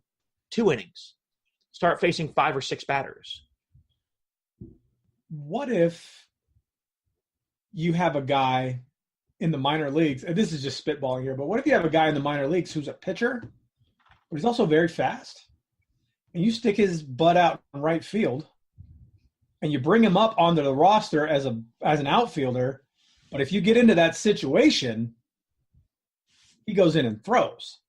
2 innings, start facing 5 or 6 batters. What if you have a guy in the minor leagues, and this is just spitballing here, but what if you have a guy in the minor leagues who's a pitcher, but he's also very fast? and you stick his butt out in right field, and you bring him up onto the roster as an outfielder, but if you get into that situation, he goes in and throws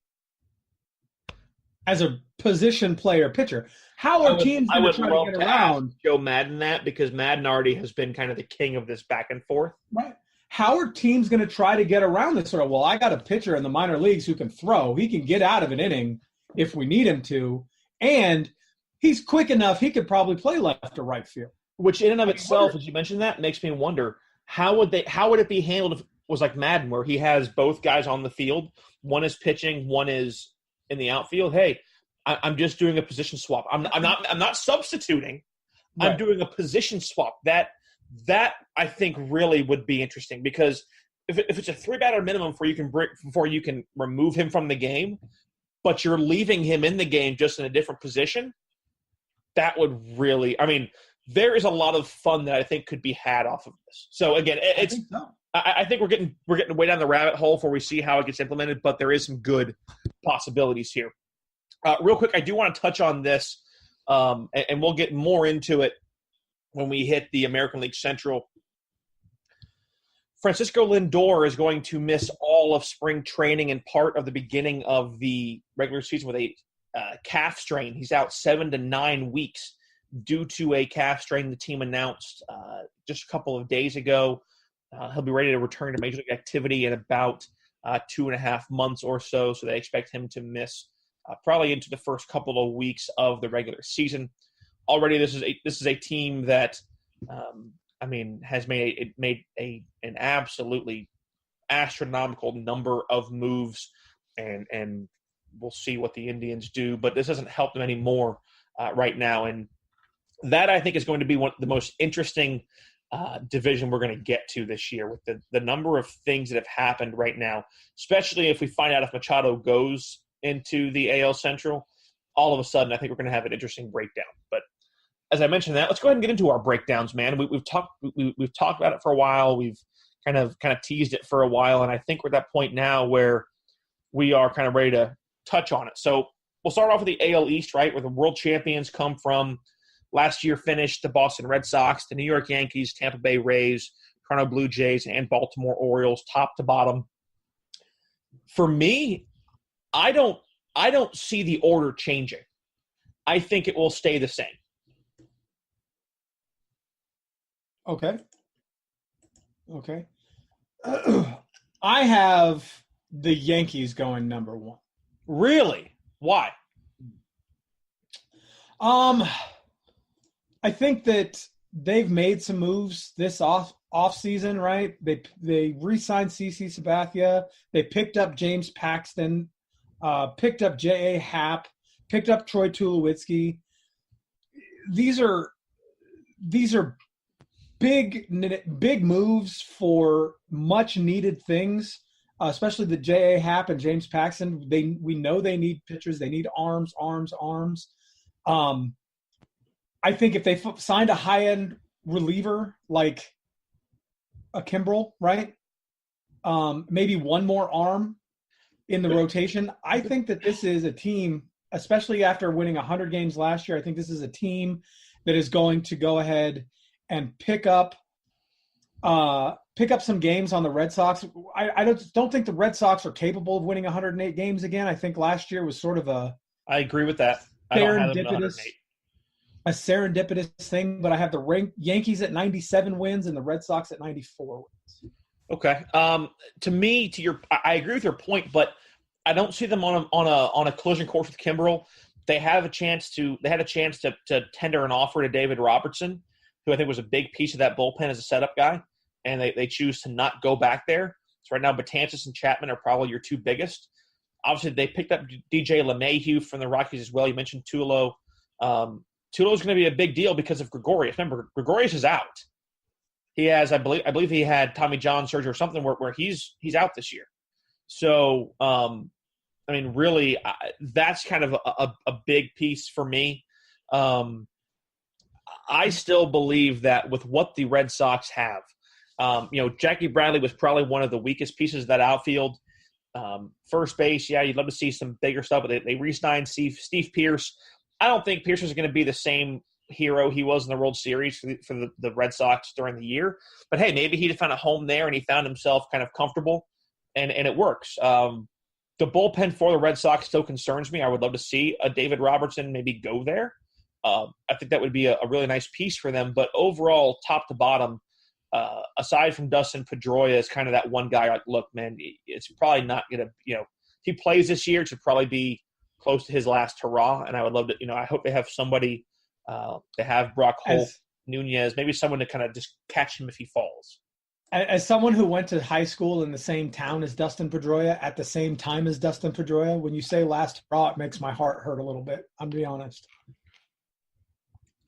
as a position player pitcher. How are teams going to try to get around Joe Madden that, because Madden already has been kind of the king of this back and forth? Right. How are teams going to try to get around this sort of, well, I got a pitcher in the minor leagues who can throw. He can get out of an inning if we need him to, and he's quick enough he could probably play left or right field. Which in and of itself, as you mentioned that, makes me wonder, how would it be handled if it was like Madden, where he has both guys on the field, one is pitching, one is in the outfield? Hey, I'm just doing a position swap. I'm not substituting. Right. I'm doing a position swap. That I think really would be interesting, because if it's a 3-batter minimum before you can remove him from the game, but you're leaving him in the game just in a different position, that would really, I mean, there is a lot of fun that I think could be had off of this. So again, I think we're getting way down the rabbit hole before we see how it gets implemented, but there is some good possibilities here. Real quick, I do want to touch on this, and we'll get more into it when we hit the American League Central. Francisco Lindor is going to miss all of spring training and part of the beginning of the regular season with a calf strain. He's out 7 to 9 weeks due to a calf strain the team announced just a couple of days ago. He'll be ready to return to Major League activity in about 2.5 months or so, so they expect him to miss probably into the first couple of weeks of the regular season. Already, this is a team that has made an absolutely astronomical number of moves, and we'll see what the Indians do. But this doesn't help them anymore right now, and that I think is going to be one of the most interesting division we're going to get to this year, with the number of things that have happened right now, especially if we find out if Machado goes into the AL Central. All of a sudden, I think we're going to have an interesting breakdown. But as I mentioned that, let's go ahead and get into our breakdowns, man. We've talked about it for a while. We've kind of teased it for a while, and I think we're at that point now where we are kind of ready to touch on it. So we'll start off with the AL East, right, where the world champions come from. Last year finished the Boston Red Sox, the New York Yankees, Tampa Bay Rays, Toronto Blue Jays, and Baltimore Orioles, top to bottom. For me, I don't see the order changing. I think it will stay the same. Okay. I have the Yankees going number 1. Really? Why? I think that they've made some moves this off season, right? They re-signed CC Sabathia. They picked up James Paxton, picked up J.A. Happ, picked up Troy Tulowitzki. These are big moves for much needed things, especially the J.A. Happ and James Paxton. We know they need pitchers. They need arms. I think if they signed a high-end reliever like a Kimbrel, right? Maybe one more arm in the rotation. I think that this is a team, especially after winning 100 games last year, I think this is a team that is going to go ahead and pick up some games on the Red Sox. I don't think the Red Sox are capable of winning 108 games again. I think last year was sort of I agree with that. I don't have them at 108. A serendipitous thing, but I have the Yankees at 97 wins and the Red Sox at 94 wins. Okay. To me, I agree with your point, but I don't see them on a collision course with Kimbrel. They had a chance to tender an offer to David Robertson, who I think was a big piece of that bullpen as a setup guy, and they choose to not go back there. So right now, Betances and Chapman are probably your two biggest. Obviously, they picked up DJ LeMahieu from the Rockies as well. You mentioned Tulo. Tulo is going to be a big deal because of Gregorius. Remember, Gregorius is out. He has, I believe he had Tommy John surgery or something where he's out this year. So, really, that's kind of a big piece for me. I still believe that with what the Red Sox have, Jackie Bradley was probably one of the weakest pieces of that outfield. First base, yeah, you'd love to see some bigger stuff, but they re-signed Steve Pierce. I don't think Pearson's going to be the same hero he was in the World Series for the Red Sox during the year. But, hey, maybe he found a home there and he found himself kind of comfortable, and it works. The bullpen for the Red Sox still concerns me. I would love to see a David Robertson maybe go there. I think that would be a really nice piece for them. But overall, top to bottom, aside from Dustin Pedroia, is kind of that one guy like, look, man, it's probably not going to, if he plays this year, it should probably be close to his last hurrah. And I would love to, I hope they have somebody, they have Brock Holt, Nunez, maybe someone to kind of just catch him if he falls. As someone who went to high school in the same town as Dustin Pedroia at the same time as Dustin Pedroia, when you say last hurrah, it makes my heart hurt a little bit. I'm going to be honest.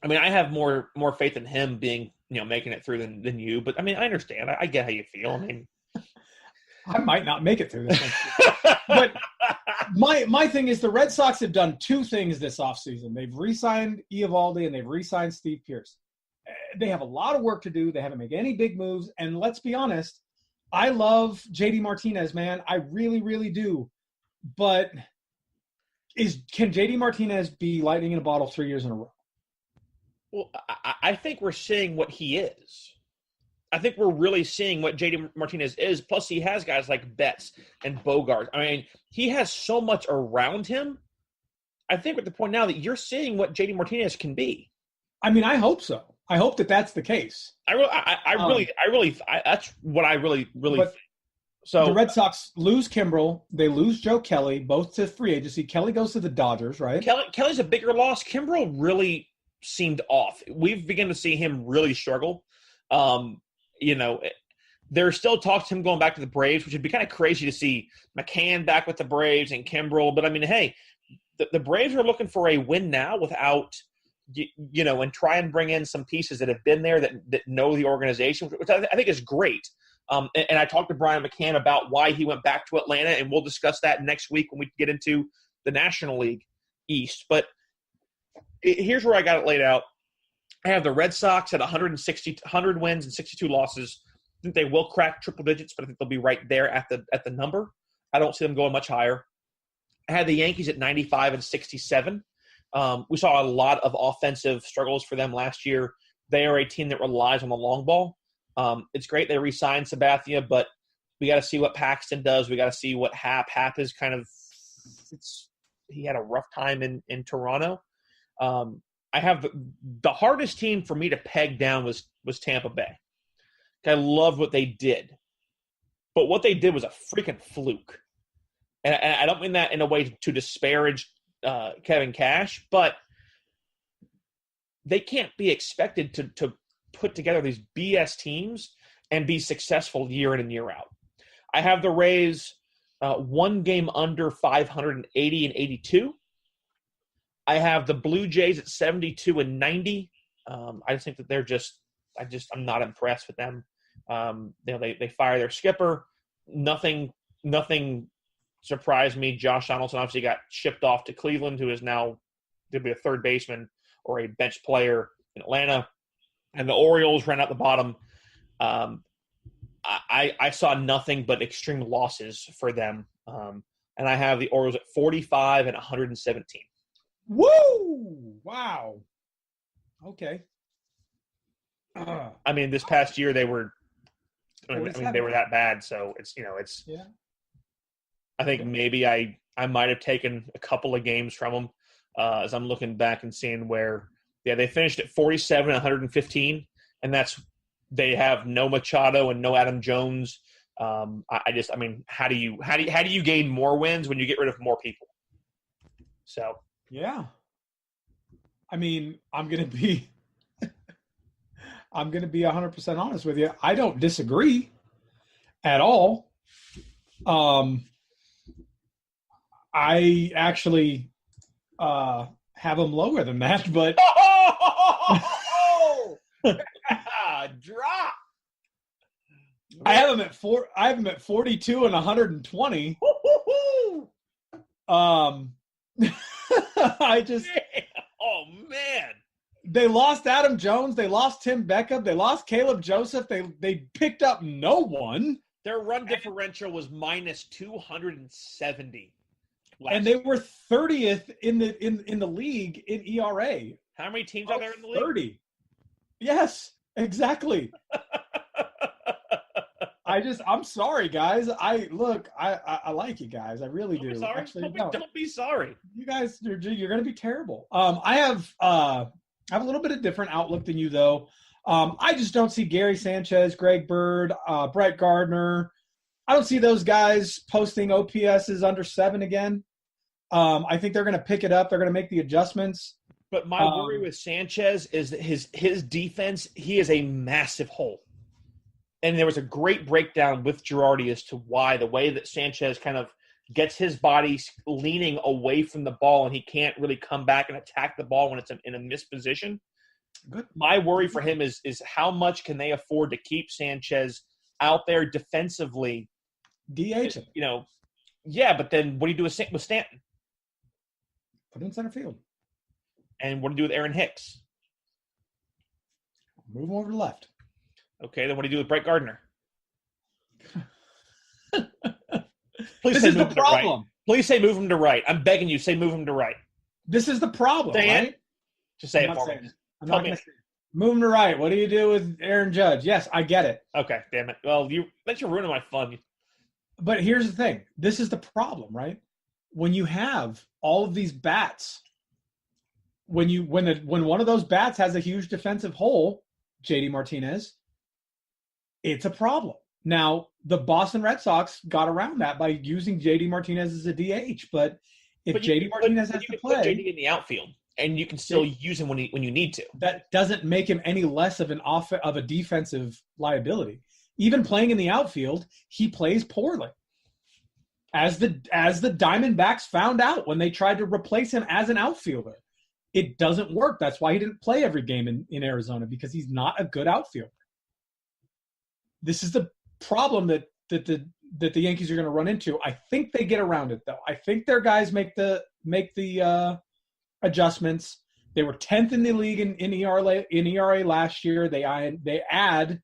I mean, I have more faith in him being, making it through than you. But, I mean, I understand. I get how you feel. I mean, I might not make it through this one. But my thing is the Red Sox have done two things this offseason. They've re-signed Eovaldi and they've re-signed Steve Pearce. They have a lot of work to do. They haven't made any big moves. And let's be honest, I love JD Martinez, man. I really, really do. But can JD Martinez be lightning in a bottle 3 years in a row? Well, I think we're seeing what he is. I think we're really seeing what JD Martinez is. Plus, he has guys like Betts and Bogart. I mean, he has so much around him. I think we're at the point now that you're seeing what JD Martinez can be. I mean, I hope so. I hope that that's the case. That's what I really think. So the Red Sox lose Kimbrel. They lose Joe Kelly, both to free agency. Kelly goes to the Dodgers, right? Kelly's a bigger loss. Kimbrel really seemed off. We've begun to see him really struggle. There's still talks to him going back to the Braves, which would be kind of crazy to see McCann back with the Braves and Kimbrel. But, I mean, hey, the Braves are looking for a win now without – and try and bring in some pieces that have been there that know the organization, which I think is great. And I talked to Brian McCann about why he went back to Atlanta, and we'll discuss that next week when we get into the National League East. But here's where I got it laid out. I have the Red Sox at 100 wins and 62 losses. I think they will crack triple digits, but I think they'll be right there at the number. I don't see them going much higher. I had the Yankees at 95 and 67. We saw a lot of offensive struggles for them last year. They are a team that relies on the long ball. It's great they re-signed Sabathia, but we got to see what Paxton does. We got to see what Hap is kind of – he had a rough time in Toronto. I have the hardest team for me to peg down was Tampa Bay. I loved what they did. But what they did was a freaking fluke. And I don't mean that in a way to disparage Kevin Cash, but they can't be expected to put together these BS teams and be successful year in and year out. I have the Rays one game under 580 and 82. I have the Blue Jays at 72 and 90. I just think that I'm not impressed with them. They fire their skipper. Nothing surprised me. Josh Donaldson obviously got shipped off to Cleveland, who is now going to be a third baseman or a bench player in Atlanta. And the Orioles ran out the bottom. I saw nothing but extreme losses for them. And I have the Orioles at 45 and 117. Woo! Wow. Okay. I mean, this past year they were they were that bad. So it's yeah. I think maybe I might have taken a couple of games from them as I'm looking back and seeing where, they finished at 47 and 115, and they have no Machado and no Adam Jones. How do you gain more wins when you get rid of more people? So yeah, I mean, I'm gonna be 100% honest with you. I don't disagree at all. I actually have them lower than that, but drop. I have them at 42 and 120. Oh man. They lost Adam Jones. They lost Tim Beckham. They lost Caleb Joseph. They picked up no one. Their run differential was minus 270. and they were 30th in the league in ERA. How many teams are there in the league? 30. Yes, exactly. I'm sorry, guys. I like you guys. I really do. Sorry. Actually, don't be sorry. You guys, you're going to be terrible. I have a little bit of different outlook than you, though. I just don't see Gary Sanchez, Greg Bird, Brett Gardner. I don't see those guys posting OPSs under 7 again. I think they're going to pick it up. They're going to make the adjustments. But my worry with Sanchez is that his defense, he is a massive hole. And there was a great breakdown with Girardi as to why the way that Sanchez kind of gets his body leaning away from the ball and he can't really come back and attack the ball when it's in a missed position. Good. My worry for him is how much can they afford to keep Sanchez out there defensively? DH him. Yeah, but then what do you do with Stanton? Put him in center field. And what do you do with Aaron Hicks? Move him over to the left. Okay, then what do you do with Brett Gardner? This is the problem. Right. Please say move him to right. I'm begging you, say move him to right. This is the problem, right? Just say it for me. I'm not going to say it. Move him to right. What do you do with Aaron Judge? Yes, I get it. Okay, damn it. Well, you're ruining my fun. But here's the thing. This is the problem, right? When you have all of these bats, when one of those bats has a huge defensive hole, JD Martinez, it's a problem. Now, the Boston Red Sox got around that by using JD Martinez as a DH, but JD Martinez has to play, put JD in the outfield, and you can still use him when you need to. That doesn't make him any less of a defensive liability. Even playing in the outfield, he plays poorly. As the Diamondbacks found out when they tried to replace him as an outfielder, it doesn't work. That's why he didn't play every game in Arizona, because he's not a good outfielder. This is the problem that the Yankees are going to run into. I think they get around it, though. I think their guys make the adjustments. They were 10th in the league in ERA last year. They add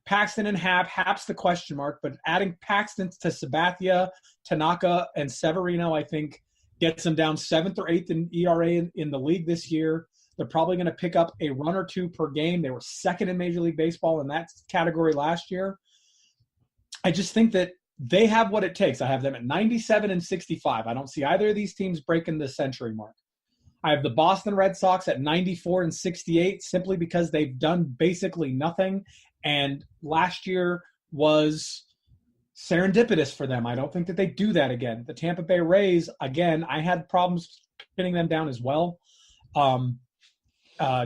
Paxton and Happ. Happ's the question mark, but adding Paxton to Sabathia, Tanaka, and Severino, I think, gets them down 7th or 8th in ERA in the league this year. They're probably going to pick up a run or two per game. They were 2nd in Major League Baseball in that category last year. I just think that they have what it takes. I have them at 97 and 65. I don't see either of these teams breaking the century mark. I have the Boston Red Sox at 94 and 68 simply because they've done basically nothing. And last year was serendipitous for them. I don't think that they do that again. The Tampa Bay Rays, again, I had problems pinning them down as well.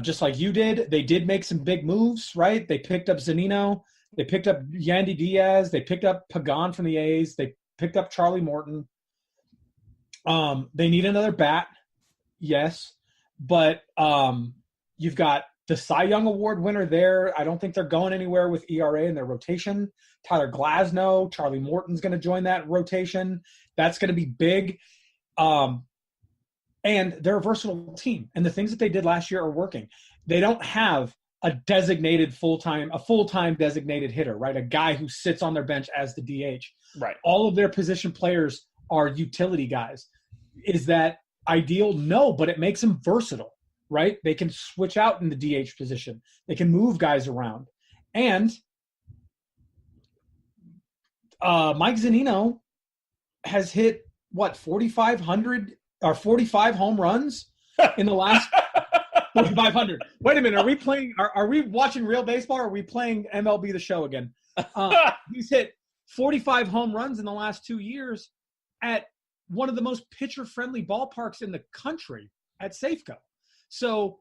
Just like you did, they did make some big moves, right? They picked up Zunino. They picked up Yandy Diaz. They picked up Pagan from the A's. They picked up Charlie Morton. They need another bat, yes. But you've got the Cy Young Award winner there. I don't think they're going anywhere with ERA in their rotation. Tyler Glasnow, Charlie Morton's going to join that rotation. That's going to be big. And they're a versatile team. And the things that they did last year are working. They don't have a full-time designated hitter, right? A guy who sits on their bench as the DH. Right. All of their position players are utility guys. Is that ideal? No, but it makes them versatile, right? They can switch out in the DH position. They can move guys around. And Mike Zunino has hit, 4,500 or 45 home runs in the last 4,500. Wait a minute. Are we playing? Are we watching real baseball? Or are we playing MLB The Show again? He's hit 45 home runs in the last 2 years at one of the most pitcher-friendly ballparks in the country at Safeco. So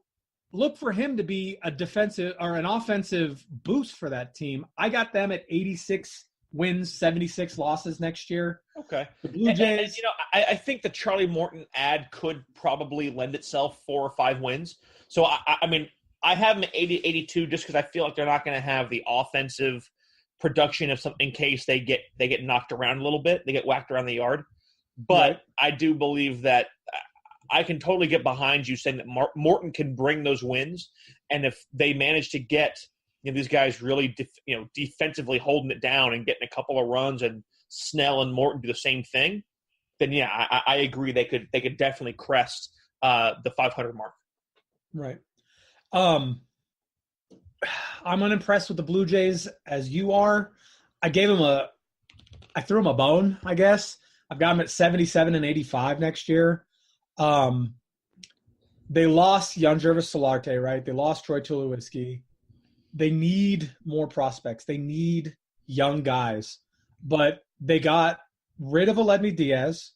look for him to be a defensive or an offensive boost for that team. I got them at 86 wins, 76 losses next year. Okay. The Blue Jays. And, I think the Charlie Morton ad could probably lend itself 4 or 5 wins. So, I mean, I have them at 80, 82 just because I feel like they're not going to have the offensive production of something in case they get knocked around a little bit. They get whacked around the yard. But right. I do believe that I can totally get behind you saying that Morton can bring those wins. And if they manage to get these guys really defensively holding it down and getting a couple of runs and Snell and Morton do the same thing, then yeah, I agree. They could definitely crest the 500 mark. Right. I'm unimpressed with the Blue Jays as you are. I threw them a bone, I guess. I've got them at 77 and 85 next year. They lost Yangervis Solarte, right? They lost Troy Tulowitzki. They need more prospects. They need young guys. But they got rid of Aledny Diaz.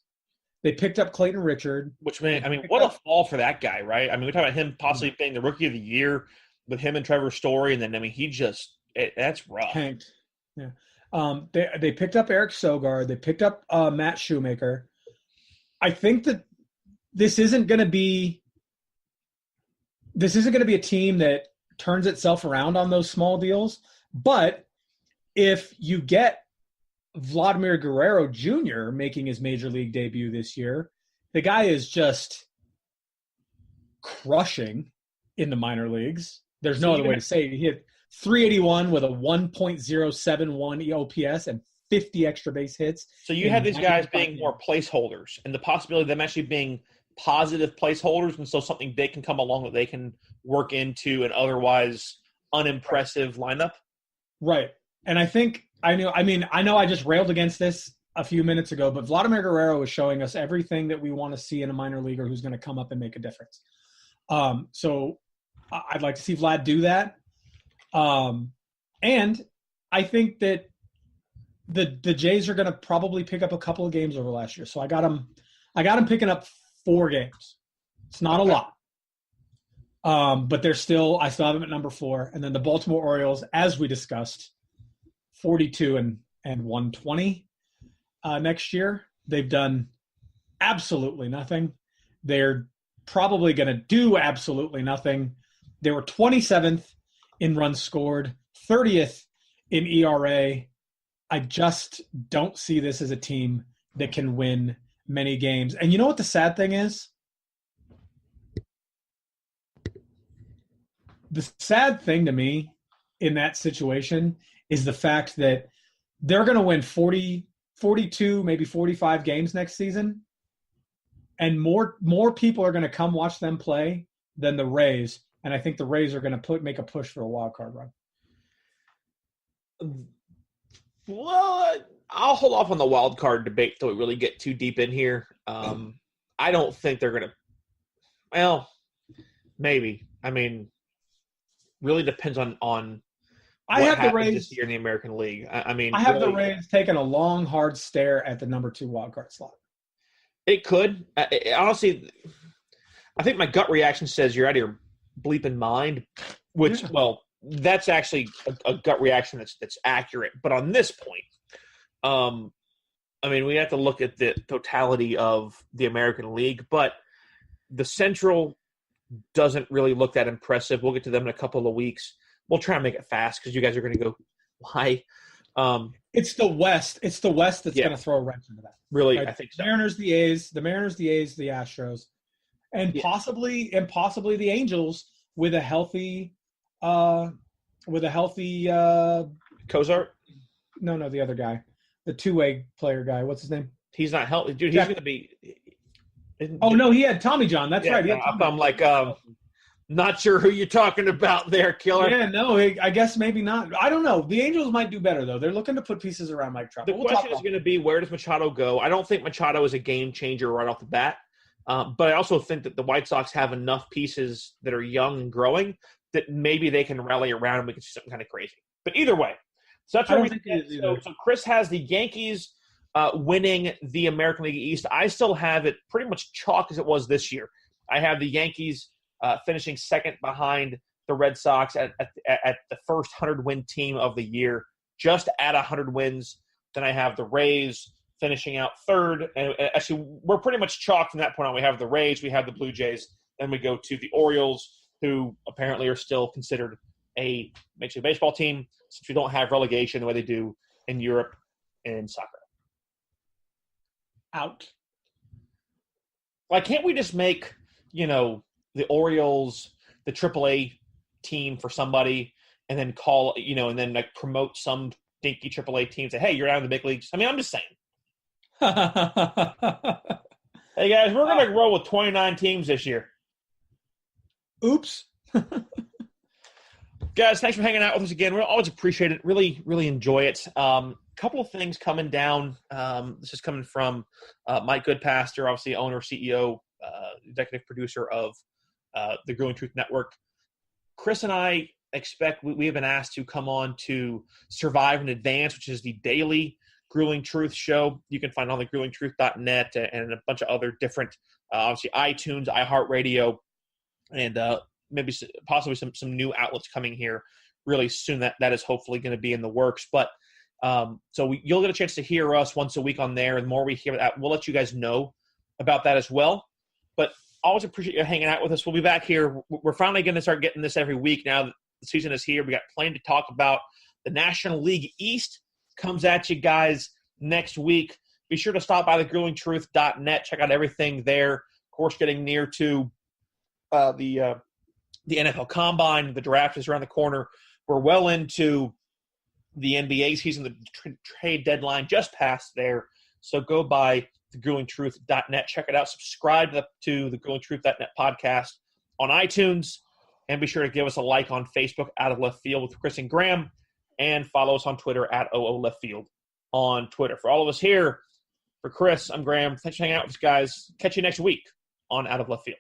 They picked up Clayton Richard. Which, man, I mean, what a fall for that guy, right? I mean, we talk about him possibly being the rookie of the year with him and Trevor Story, and then, I mean, that's rough. Tanked. Yeah. They picked up Eric Sogard. They picked up Matt Shoemaker. I think that this isn't going to be a team that turns itself around on those small deals. But if you get Vladimir Guerrero Jr. making his major league debut this year, the guy is just crushing in the minor leagues. There's no other way to say it. He hit 381 with a 1.071 OPS and 50 extra base hits. So you have these guys being more placeholders, and the possibility of them actually being positive placeholders, and so something big can come along that they can work into an otherwise unimpressive lineup. Right. And I know I just railed against this a few minutes ago, but Vladimir Guerrero is showing us everything that we want to see in a minor leaguer who's going to come up and make a difference. So I'd like to see Vlad do that. And I think that the Jays are going to probably pick up a couple of games over last year. So I got them picking up 4 games. It's not a lot. But I still have them at number 4. And then the Baltimore Orioles, as we discussed, 42 and 120 next year. They've done absolutely nothing. They're probably going to do absolutely nothing. They were 27th in runs scored, 30th in ERA. I just don't see this as a team that can win many games. And you know what the sad thing is? The sad thing to me in that situation is the fact that they're going to win 40, 42, maybe 45 games next season. And more people are going to come watch them play than the Rays. And I think the Rays are going to make a push for a wild card run. Well, I'll hold off on the wild card debate till we really get too deep in here. I don't think they're going to – well, maybe. I mean, really depends on I what have the Rays this year in the American League. I mean, I have the Rays taking a long, hard stare at the number 2 wild card slot. It could. Honestly, I think my gut reaction says you're out of your bleeping mind, which, well, that's actually a gut reaction that's accurate. But on this point, I mean, we have to look at the totality of the American League, but the Central doesn't really look that impressive. We'll get to them in a couple of weeks. We'll try and make it fast because you guys are going to go, why? It's the West. It's the West that's going to throw a wrench into that. Really, right? I think so. The Mariners, the A's, the Astros, and possibly the Angels with a healthy Cozart. No, the other guy, the 2-way player guy. What's his name? He's not healthy, dude. He's going to be. No, he had Tommy John. That's right. I'm like, not sure who you're talking about there, Killer. Yeah, no, I guess maybe not. I don't know. The Angels might do better, though. They're looking to put pieces around Mike Trout. The question is going to be, where does Machado go? I don't think Machado is a game changer right off the bat. But I also think that the White Sox have enough pieces that are young and growing that maybe they can rally around and we can see something kind of crazy. But either way, so that's what we think. So Chris has the Yankees winning the American League East. I still have it pretty much chalk as it was this year. I have the Yankees finishing second behind the Red Sox at the first 100-win team of the year, just at 100 wins. Then I have the Rays finishing out third. And actually, we're pretty much chalked from that point on. We have the Rays, we have the Blue Jays, then we go to the Orioles, who apparently are still considered a Major League Baseball team since we don't have relegation the way they do in Europe and soccer. Out. Why can't we just make, the Orioles the AAA team for somebody and then call, and then like promote some dinky AAA team, say, hey, you're out of the big leagues? I mean, I'm just saying. guys, we're going to roll with 29 teams this year. Oops. Guys, thanks for hanging out with us again. We always appreciate it. Really, really enjoy it. Couple of things coming down. This is coming from Mike Goodpaster, obviously owner, CEO, executive producer of the Grueling Truth Network. Chris and I expect we have been asked to come on to Survive in Advance, which is the daily Grueling Truth show. You can find it on the gruelingtruth.net and a bunch of other different, obviously iTunes, iHeartRadio, and maybe possibly some new outlets coming here really soon. That is hopefully going to be in the works. But you'll get a chance to hear us once a week on there. And the more we hear that, we'll let you guys know about that as well. But always appreciate you hanging out with us. We'll be back here. We're finally going to start getting this every week now that the season is here. We got plenty to talk about. The National League East comes at you guys next week. Be sure to stop by the gruelingtruth.net. Check out everything there. Of course, getting near to the NFL Combine. The draft is around the corner. We're well into the NBA season. The trade deadline just passed there. So go by thegruelingtruth.net. Check it out. Subscribe to the gruelingtruth.net podcast on iTunes. And be sure to give us a like on Facebook, Out of Left Field with Chris and Graham. And follow us on Twitter at OOLeftField on Twitter. For all of us here, for Chris, I'm Graham. Thanks for hanging out with us, guys. Catch you next week on Out of Left Field.